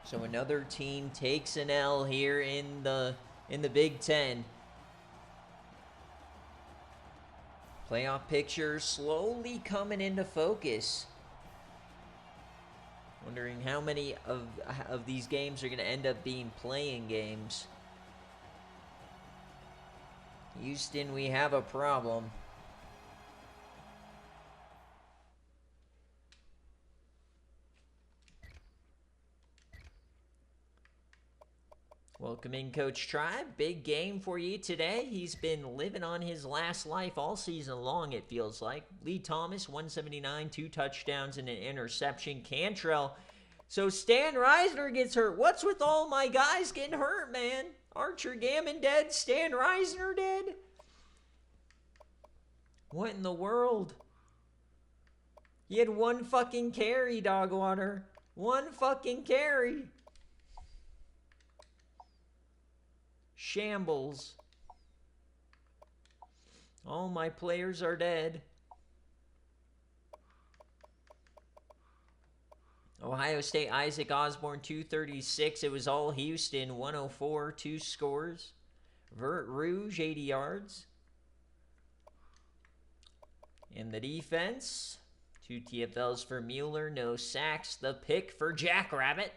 So another team takes an L here in the Big Ten. Playoff picture slowly coming into focus. Wondering how many of these games are going to end up being playing games. Houston, we have a problem. Welcome in, Coach Tribe. Big game for you today. He's been living on his last life all season long, it feels like. Lee Thomas, 179, 2 touchdowns and an interception. Cantrell. So Stan Reisner gets hurt. What's with all my guys getting hurt, man? Archer Gammon dead. Stan Reisner dead. What in the world? He had 1 fucking carry, Dogwater. 1 fucking carry. Shambles. All my players are dead. Ohio State, Isaac Osborne, 236. It was all Houston, 104, 2 scores. Vert Rouge, 80 yards. In the defense, 2 TFLs for Mueller, no sacks. The pick for Jackrabbit.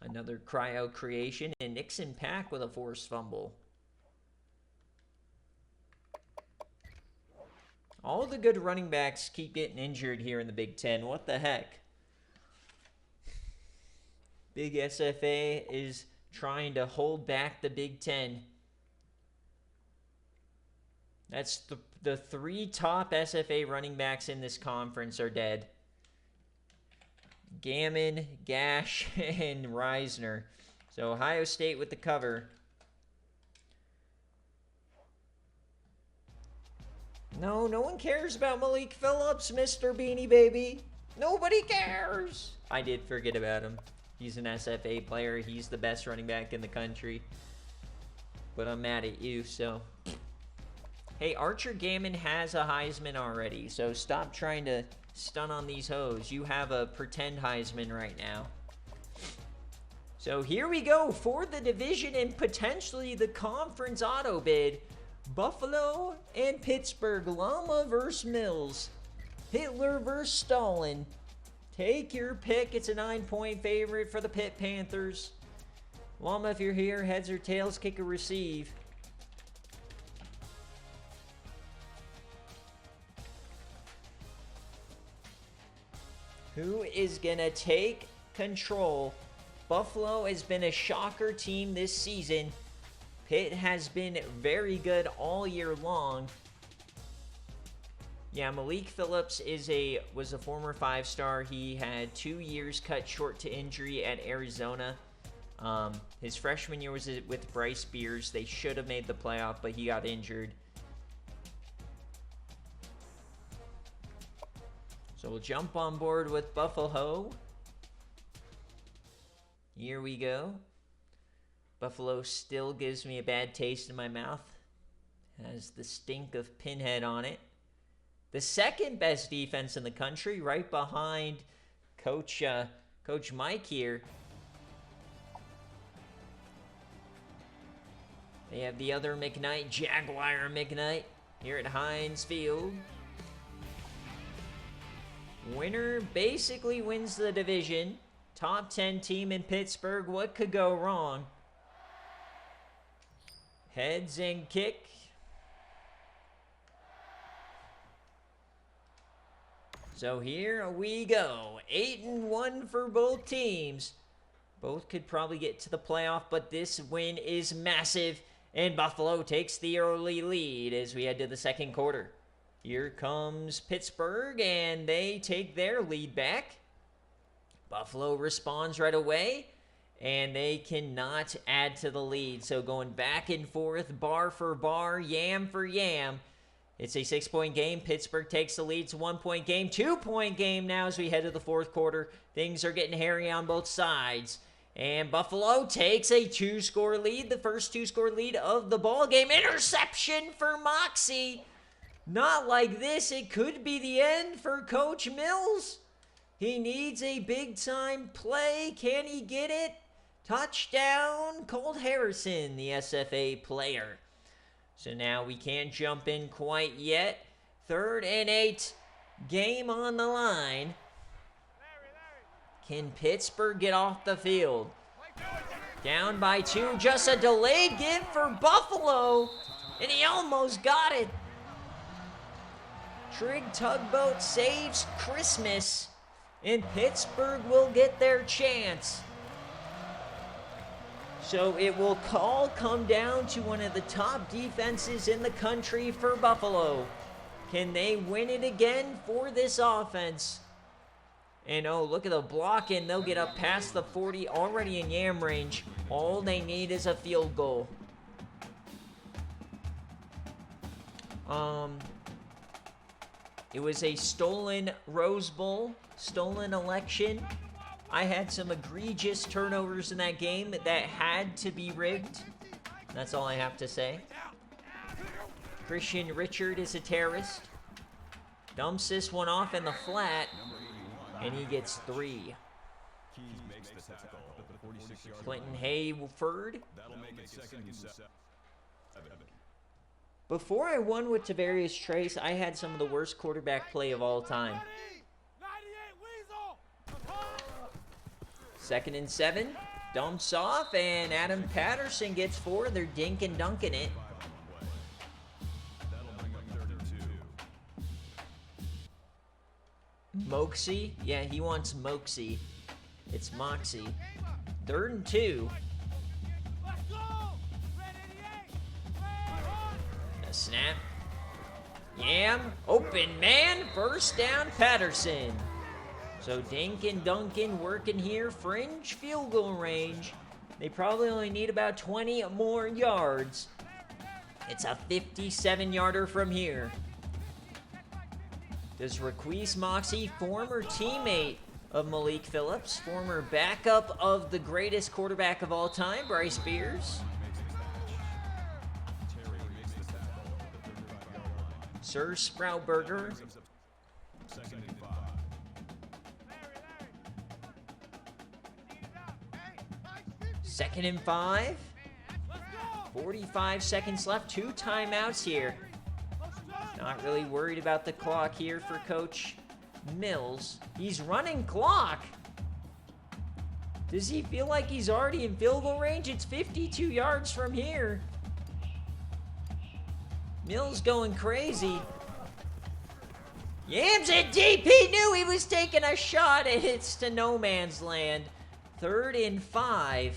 Another cryo creation, and Nixon Pack with a forced fumble. All the good running backs keep getting injured here in the Big Ten. What the heck? Big SFA is trying to hold back the Big Ten. That's the 3 top SFA running backs in this conference are dead. Gammon, Gash, and Reisner. So Ohio State with the cover. No one cares about Malik Phillips, Mr. Beanie Baby. Nobody cares. I did forget about him. He's an SFA player. He's the best running back in the country. But I'm mad at you, so. Hey, Archer Gammon has a Heisman already, so stop trying to stun on these hoes. You have a pretend Heisman right now. So here we go for the division and potentially the conference auto bid. Buffalo and Pittsburgh. Llama versus Mills. Hitler versus Stalin. Take your pick. It's a 9-point favorite for the Pitt Panthers. Llama, if you're here, heads or tails, kick or receive. Who is going to take control? Buffalo has been a shocker team this season. Pitt has been very good all year long. Yeah, Malik Phillips was a former 5-star. He had 2 years cut short to injury at Arizona. His freshman year was with Bryce Beers. They should have made the playoff, but he got injured. So we'll jump on board with Buffalo. Here we go. Buffalo still gives me a bad taste in my mouth. Has the stink of Pinhead on it. The second best defense in the country, right behind Coach Mike here. They have the other McKnight, Jaguar McKnight, here at Heinz Field. Winner basically wins the division. Top 10 team in Pittsburgh. What could go wrong? Heads and kick. So here we go. 8-1 for both teams. Both could probably get to the playoff, but this win is massive. And Buffalo takes the early lead as we head to the second quarter. Here comes Pittsburgh, and they take their lead back. Buffalo responds right away, and they cannot add to the lead. So going back and forth, bar for bar, yam for yam. It's a 6-point game. Pittsburgh takes the lead. It's a 1-point game. 2-point game now as we head to the fourth quarter. Things are getting hairy on both sides. And Buffalo takes a 2-score lead. The first 2-score lead of the ball game. Interception for Moxie. Not like this. It could be the end for Coach Mills. He needs a big-time play. Can he get it? Touchdown, Colt Harrison, the SFA player. So now we can't jump in quite yet. 3rd and 8. Game on the line. Can Pittsburgh get off the field? Down by 2. Just a delayed give for Buffalo. And he almost got it. Trig Tugboat saves Christmas. And Pittsburgh will get their chance. So it will all come down to one of the top defenses in the country for Buffalo. Can they win it again for this offense? And oh, look at the blocking. They'll get up past the 40, already in yam range. All they need is a field goal. It was a stolen Rose Bowl, stolen election. I had some egregious turnovers in that game that had to be rigged. That's all I have to say. Christian Richard is a terrorist. Dumps this one off in the flat, and he gets 3. Clinton Hayford. Before I won with Tavarius Trace, I had some of the worst quarterback play of all time. 2nd and 7. Dumps off, and Adam Patterson gets 4. They're dink and dunking it. Moxie? Yeah, he wants Moxie. It's Moxie. 3rd and 2. A snap. Yam. Open man. First down, Patterson. So Dink and Duncan working here, fringe field goal range. They probably only need about 20 more yards. It's a 57-yarder from here. Does Requise Moxie, former teammate of Malik Phillips, former backup of the greatest quarterback of all time, Bryce Beers. Sir Sproutburger. Second and 5. 45 seconds left. 2 timeouts here. Not really worried about the clock here for Coach Mills. He's running clock. Does he feel like he's already in field goal range? It's 52 yards from here. Mills going crazy. Yams it deep. He knew he was taking a shot. It hits to no man's land. 3rd and 5.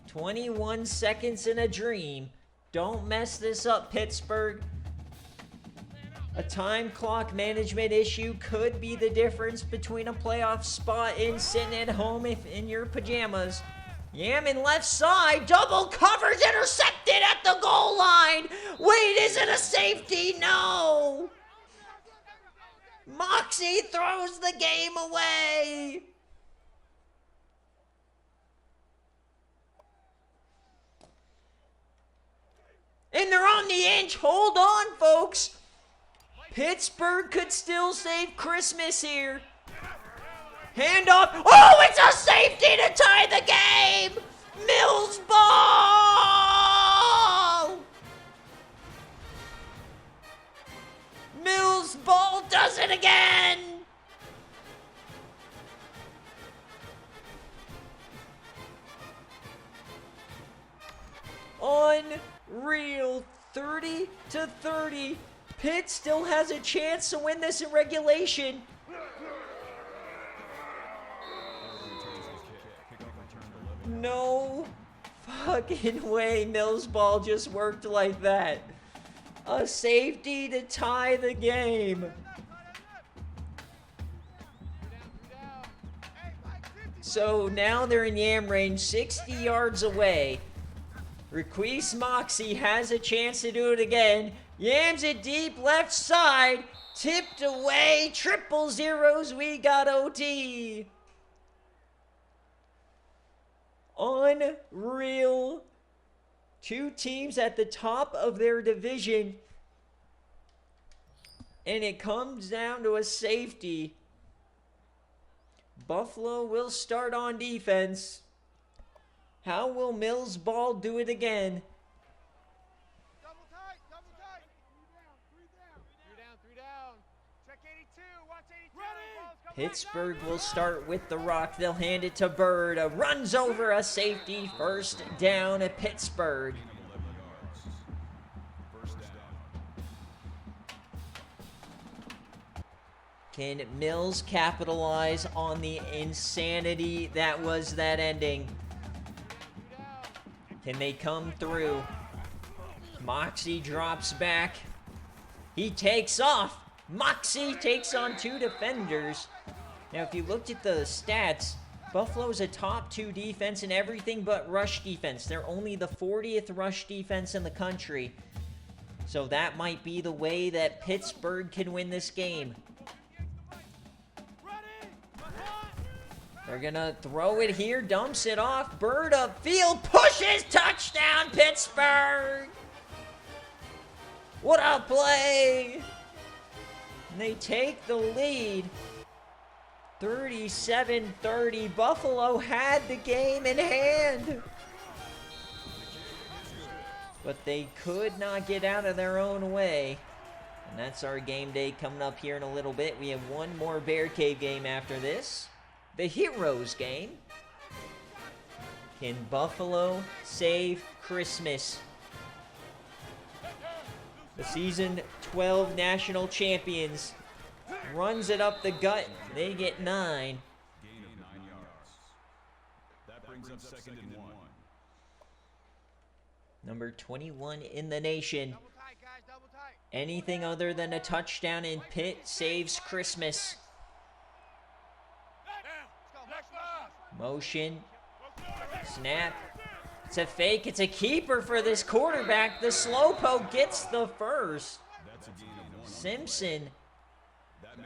21 seconds in a dream. Don't mess this up, Pittsburgh. A time clock management issue could be the difference between a playoff spot and sitting at home if in your pajamas. Yamin left side, double covers, intercepted at the goal line. Wait, is it a safety? No. Moxie throws the game away. And they're on the inch. Hold on, folks. Pittsburgh could still save Christmas here. Handoff. Oh, it's a safety to tie the game. Mills ball. Mills ball does it again. Unreal. 30-30. Pitt still has a chance to win this in regulation. No fucking way Mills ball just worked like that. A safety to tie the game. So now they're in yam range, 60 yards away. Requise Moxie has a chance to do it again. Yams it deep left side. Tipped away. 0-0. We got OT. Unreal. 2 teams at the top of their division. And it comes down to a safety. Buffalo will start on defense. How will Mills ball do it again? Double tight, double tight. 3 down. 3 down. Check 82, watch 82. Ready. Pittsburgh will start with the rock. They'll hand it to Bird. Runs over a safety. First down at Pittsburgh. Can Mills capitalize on the insanity that was that ending? Can they come through? Moxie drops back. He takes off. Moxie takes on 2 defenders. Now, if you looked at the stats, Buffalo's a top 2 defense in everything but rush defense. They're only the 40th rush defense in the country. So that might be the way that Pittsburgh can win this game. They're gonna throw it here, dumps it off. Bird upfield, pushes, touchdown, Pittsburgh! What a play! And they take the lead. 37-30. Buffalo had the game in hand. But they could not get out of their own way. And that's our game day coming up here in a little bit. We have one more BearCave game after this. The Heroes game. Can Buffalo save Christmas? The season 12 national champions. Runs it up the gut. They get 9. Gain of 9 yards. That brings up 2nd and 1. Number 21 in the nation. Double tight, guys, double tight. Anything other than a touchdown in Pitt saves Christmas. Motion. Snap. It's a fake. It's a keeper for this quarterback. The slowpoke gets the first. Simpson.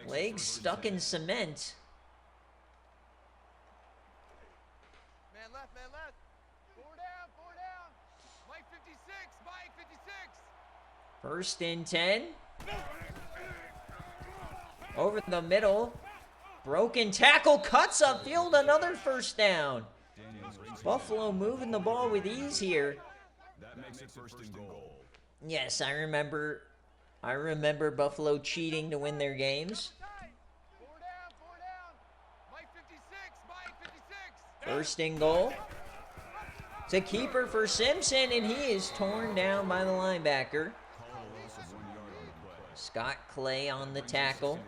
Legs stuck in cement. Man left, man left. Four down, four down. Mike 56, Mike 56. First and 10. Over the middle. Broken tackle, cuts upfield, another first down. Buffalo moving the ball with ease here. That makes it first and goal. Yes, I remember Buffalo cheating to win their games. Four down. Mike 56, Mike 56. First and goal. It's a keeper for Simpson, and he is torn down by the linebacker. Scott Clay on the tackle.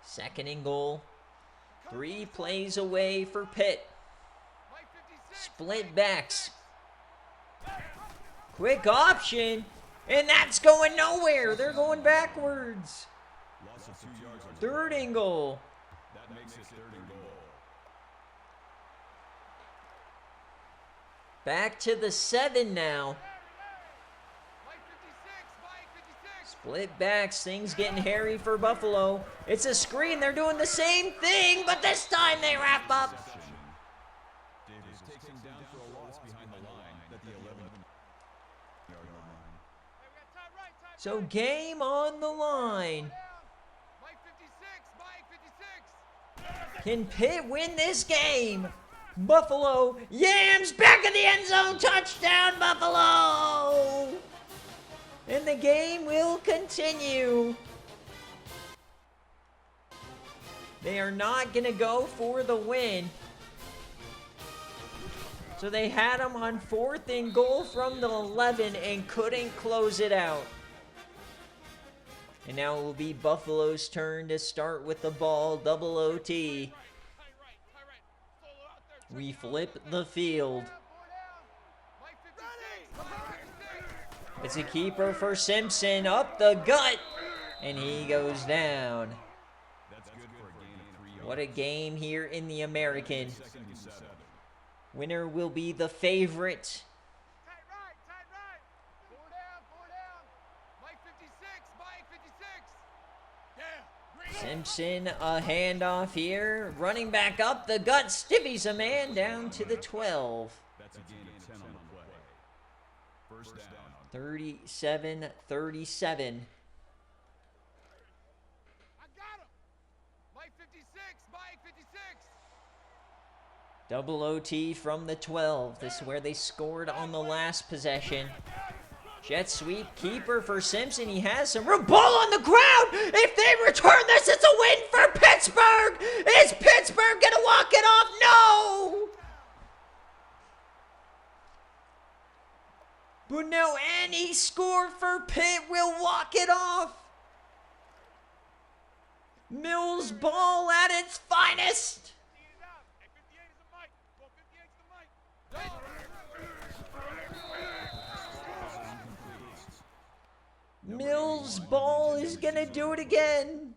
Second and goal. 3 plays away for Pitt. Split backs. Quick option. And that's going nowhere. They're going backwards. Third and goal. That makes it third and goal. Back to the 7 now. Mike 56, Mike 56. Split backs, things getting hairy for Buffalo. It's a screen, they're doing the same thing, but this time they wrap up. Davis takes him down for a loss behind the line at the 11-yard line. Hey, we got time right, time So right. game on the line. Mike 56, Mike 56. Can Pitt win this game? Buffalo, Yams, back of the end zone, touchdown Buffalo! And the game will continue. They are not going to go for the win. So they had them on 4th and goal from the 11 and couldn't close it out. And now it will be Buffalo's turn to start with the ball, double OT. We flip the field. Mike 56, Mike 56. It's a keeper for Simpson, up the gut, and he goes down. That's good for a gain of 3 yards. What a game here in the American. Second and 7. Winner will be the favorite. Tight right. Four down. Mike 56, Mike 56. Yeah. Simpson, a handoff here. Running back up the gut, stiffies a man down to the 12. That's a gain of 10 on the play. First down. 37-37. I got him. Mike 56, Mike 56. Double OT from the 12. This is where they scored on the last possession. Jet sweep, keeper for Simpson. He has some room. Ball on the ground. If they return this, it's a win for Pittsburgh. Is Pittsburgh going to walk it off? No. But no, any score for Pitt will walk it off. Mills ball at its finest. Eat it out. Hey, 58 is a Mike. Well, 58 is the Mike. Mills ball is going to do it again.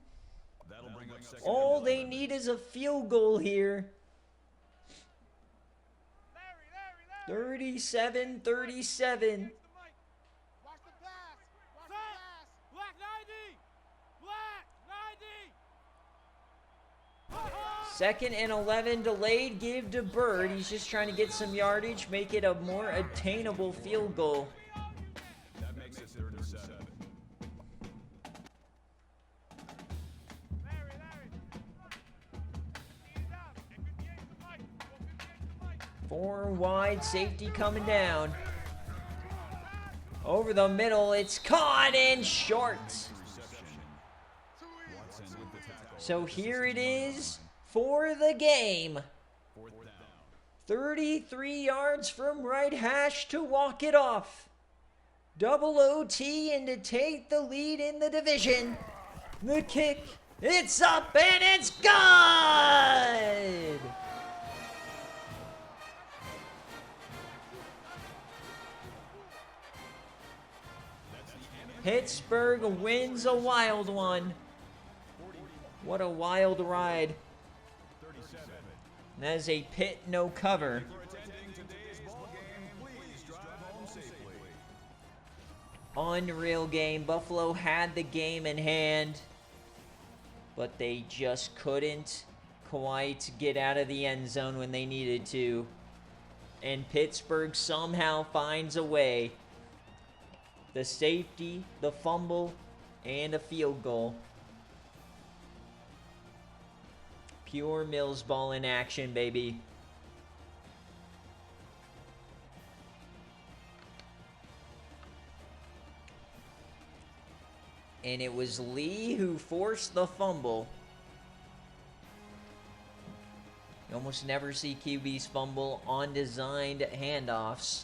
That'll bring up second. All they need is a field goal here. Larry. 37-37. Watch the pass. Black 90. 2nd and 11 delayed, give to Bird. He's just trying to get some yardage, make it a more attainable field goal. That makes it 3rd and 7. Larry. Eat it out. Hey, 58 is the Mike. Well, 58 is the Mike. 4 wide, safety coming down. Over the middle, it's caught and short. Reception. Watson with the tackle. So here it is for the game. 4th down. 33 yards from right hash to walk it off. Double OT and to take the lead in the division. The kick, it's up and it's good! Pittsburgh wins a wild one. What a wild ride. And that is a Pitt no cover. For attending today's ball game, please drive home safely. Unreal game. Buffalo had the game in hand, but they just couldn't quite get out of the end zone when they needed to. And Pittsburgh somehow finds a way. The safety, the fumble, and a field goal. Pure Mills ball in action, baby. And it was Lee who forced the fumble. You almost never see QBs fumble on designed handoffs.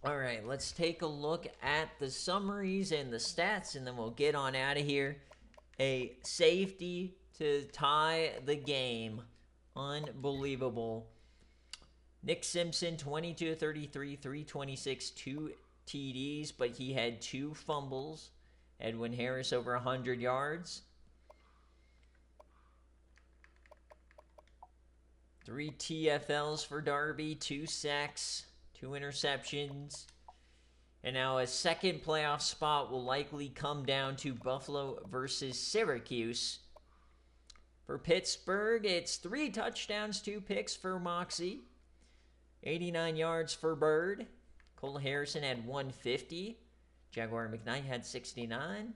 All right, let's take a look at the summaries and the stats, and then we'll get on out of here. A safety to tie the game. Unbelievable. Nick Simpson, 22-33, 326, 2 TDs, but he had 2 fumbles. Edwin Harris over 100 yards. 3 TFLs for Darby, 2 sacks, 2 interceptions. And now a second playoff spot will likely come down to Buffalo versus Syracuse. For Pittsburgh, it's 3 touchdowns, 2 picks for Moxie. 89 yards for Bird. Cole Harrison had 150. Jaguar McKnight had 69.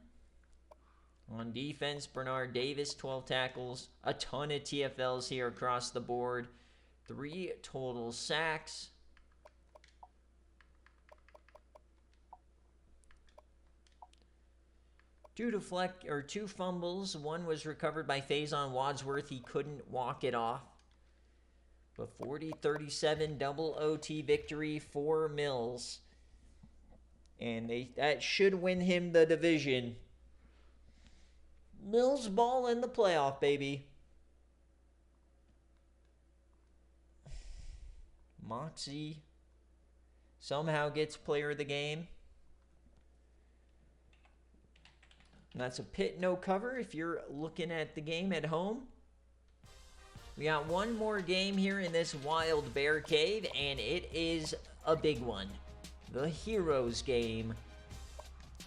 On defense, Bernard Davis, 12 tackles. A ton of TFLs here across the board. 3 total sacks. Two fumbles. One was recovered by Faison Wadsworth. He couldn't walk it off. But 40-37 double OT victory for Mills. And that should win him the division. Mills ball in the playoff, baby. Moxie somehow gets player of the game. And that's a Pitt no cover if you're looking at the game at home. We got one more game here in this wild BearCave, and it is a big one. The Heroes game.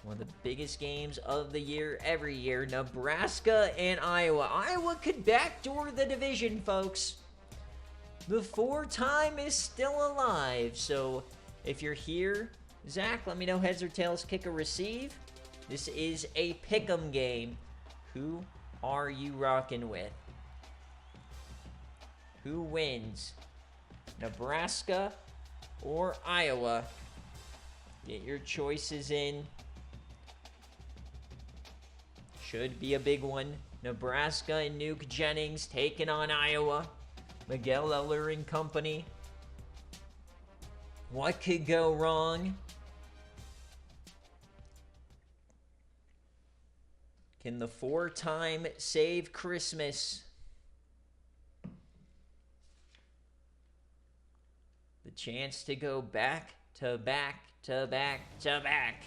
One of the biggest games of the year every year. Nebraska and Iowa. Iowa could backdoor the division, folks. The 4-time is still alive. So if you're here, Zach, let me know heads or tails, kick or receive. This is a pick'em game. Who are you rocking with? Who wins? Nebraska or Iowa? Get your choices in. Should be a big one. Nebraska and Nuke Jennings taking on Iowa. Miguel Eller and company. What could go wrong? Can the 4-time save Christmas? The chance to go back to back to back to back.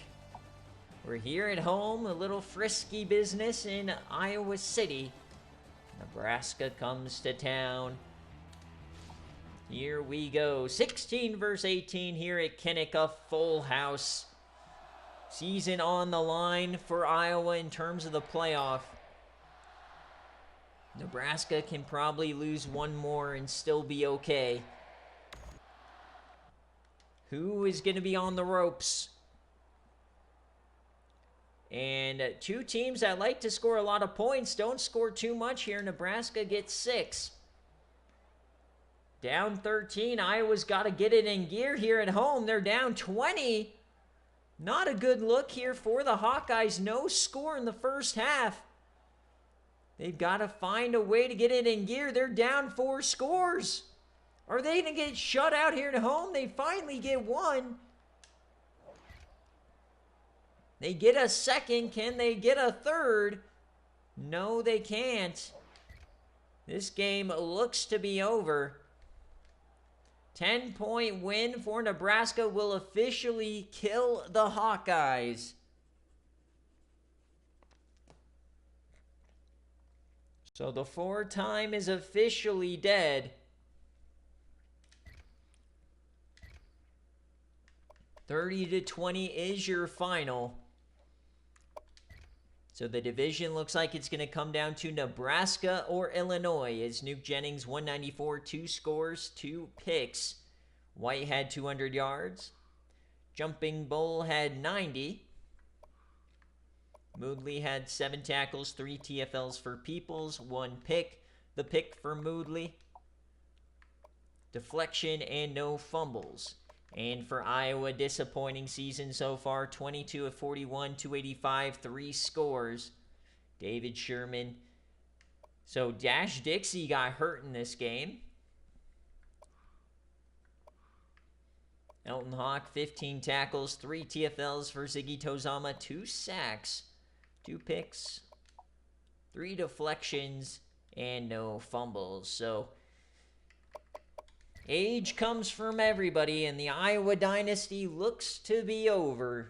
We're here at home, a little frisky business in Iowa City. Nebraska comes to town. Here we go. 16 versus 18 here at Kinnick, a full house. Season on the line for Iowa in terms of the playoff. Nebraska can probably lose one more and still be okay. Who is going to be on the ropes? And 2 teams that like to score a lot of points don't score too much here. Nebraska gets 6. Down 13. Iowa's got to get it in gear here at home. They're down 20. Not a good look here for the Hawkeyes. No score in the first half. They've got to find a way to get it in gear. They're down 4 scores. Are they going to get shut out here at home? They finally get one. They get a second. Can they get a third? No, they can't. This game looks to be over. 10-point win for Nebraska will officially kill the Hawkeyes. So the 4-time is officially dead. 30-20 is your final. So the division looks like it's going to come down to Nebraska or Illinois, as Nuke Jennings 194, 2 scores, 2 picks. White had 200 yards. Jumping Bull had 90. Moodley had 7 tackles, 3 TFLs for Peoples, 1 pick. The pick for Moodley. Deflection and no fumbles. And for Iowa, disappointing season so far. 22 of 41, 285, 3 scores. David Sherman. So Dash Dixie got hurt in this game. Elton Hawk, 15 tackles, 3 TFLs for Ziggy Tozama, 2 sacks, 2 picks, 3 deflections, and no fumbles. So age comes from everybody, and the Iowa Dynasty looks to be over.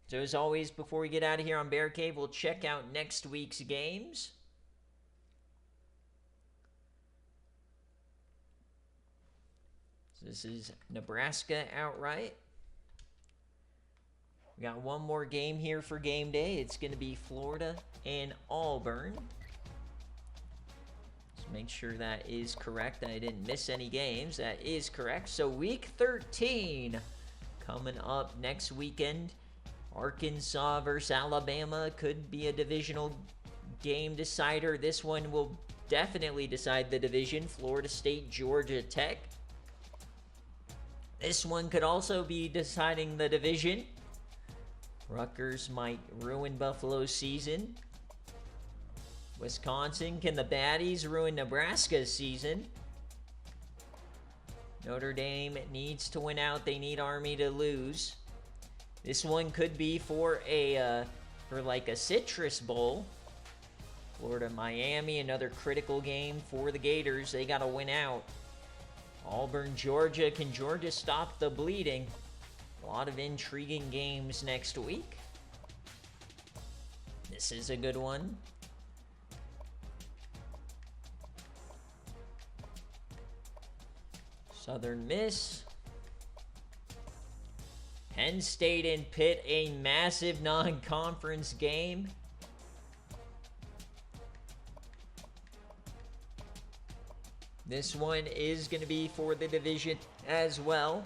So as always, before we get out of here on BearCave, we'll check out next week's games. So this is Nebraska outright. We got one more game here for game day. It's going to be Florida and Auburn. Make sure that is correct. I didn't miss any games. That is correct. So week 13 coming up next weekend. Arkansas versus Alabama could be a divisional game decider. This one will definitely decide the division. Florida State, Georgia Tech. This one could also be deciding the division. Rutgers might ruin Buffalo's season. Wisconsin, can the Baddies ruin Nebraska's season? Notre Dame needs to win out. They need Army to lose. This one could be for like a Citrus Bowl. Florida, Miami, another critical game for the Gators. They got to win out. Auburn, Georgia. Can Georgia stop the bleeding? A lot of intriguing games next week. This is a good one. Southern Miss. Penn State and Pitt, a massive non-conference game. This one is going to be for the division as well.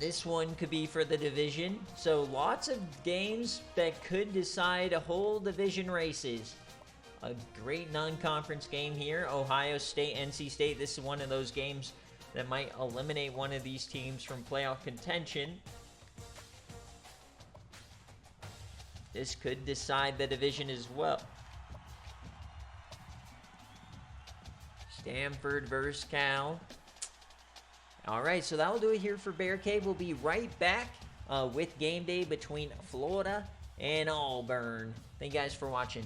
This one could be for the division. So lots of games that could decide a whole division races. A great non-conference game here. Ohio State, NC State. This is one of those games that might eliminate one of these teams from playoff contention. This could decide the division as well. Stanford versus Cal. All right, so that will do it here for BearCave. We'll be right back with game day between Florida and Auburn. Thank you guys for watching.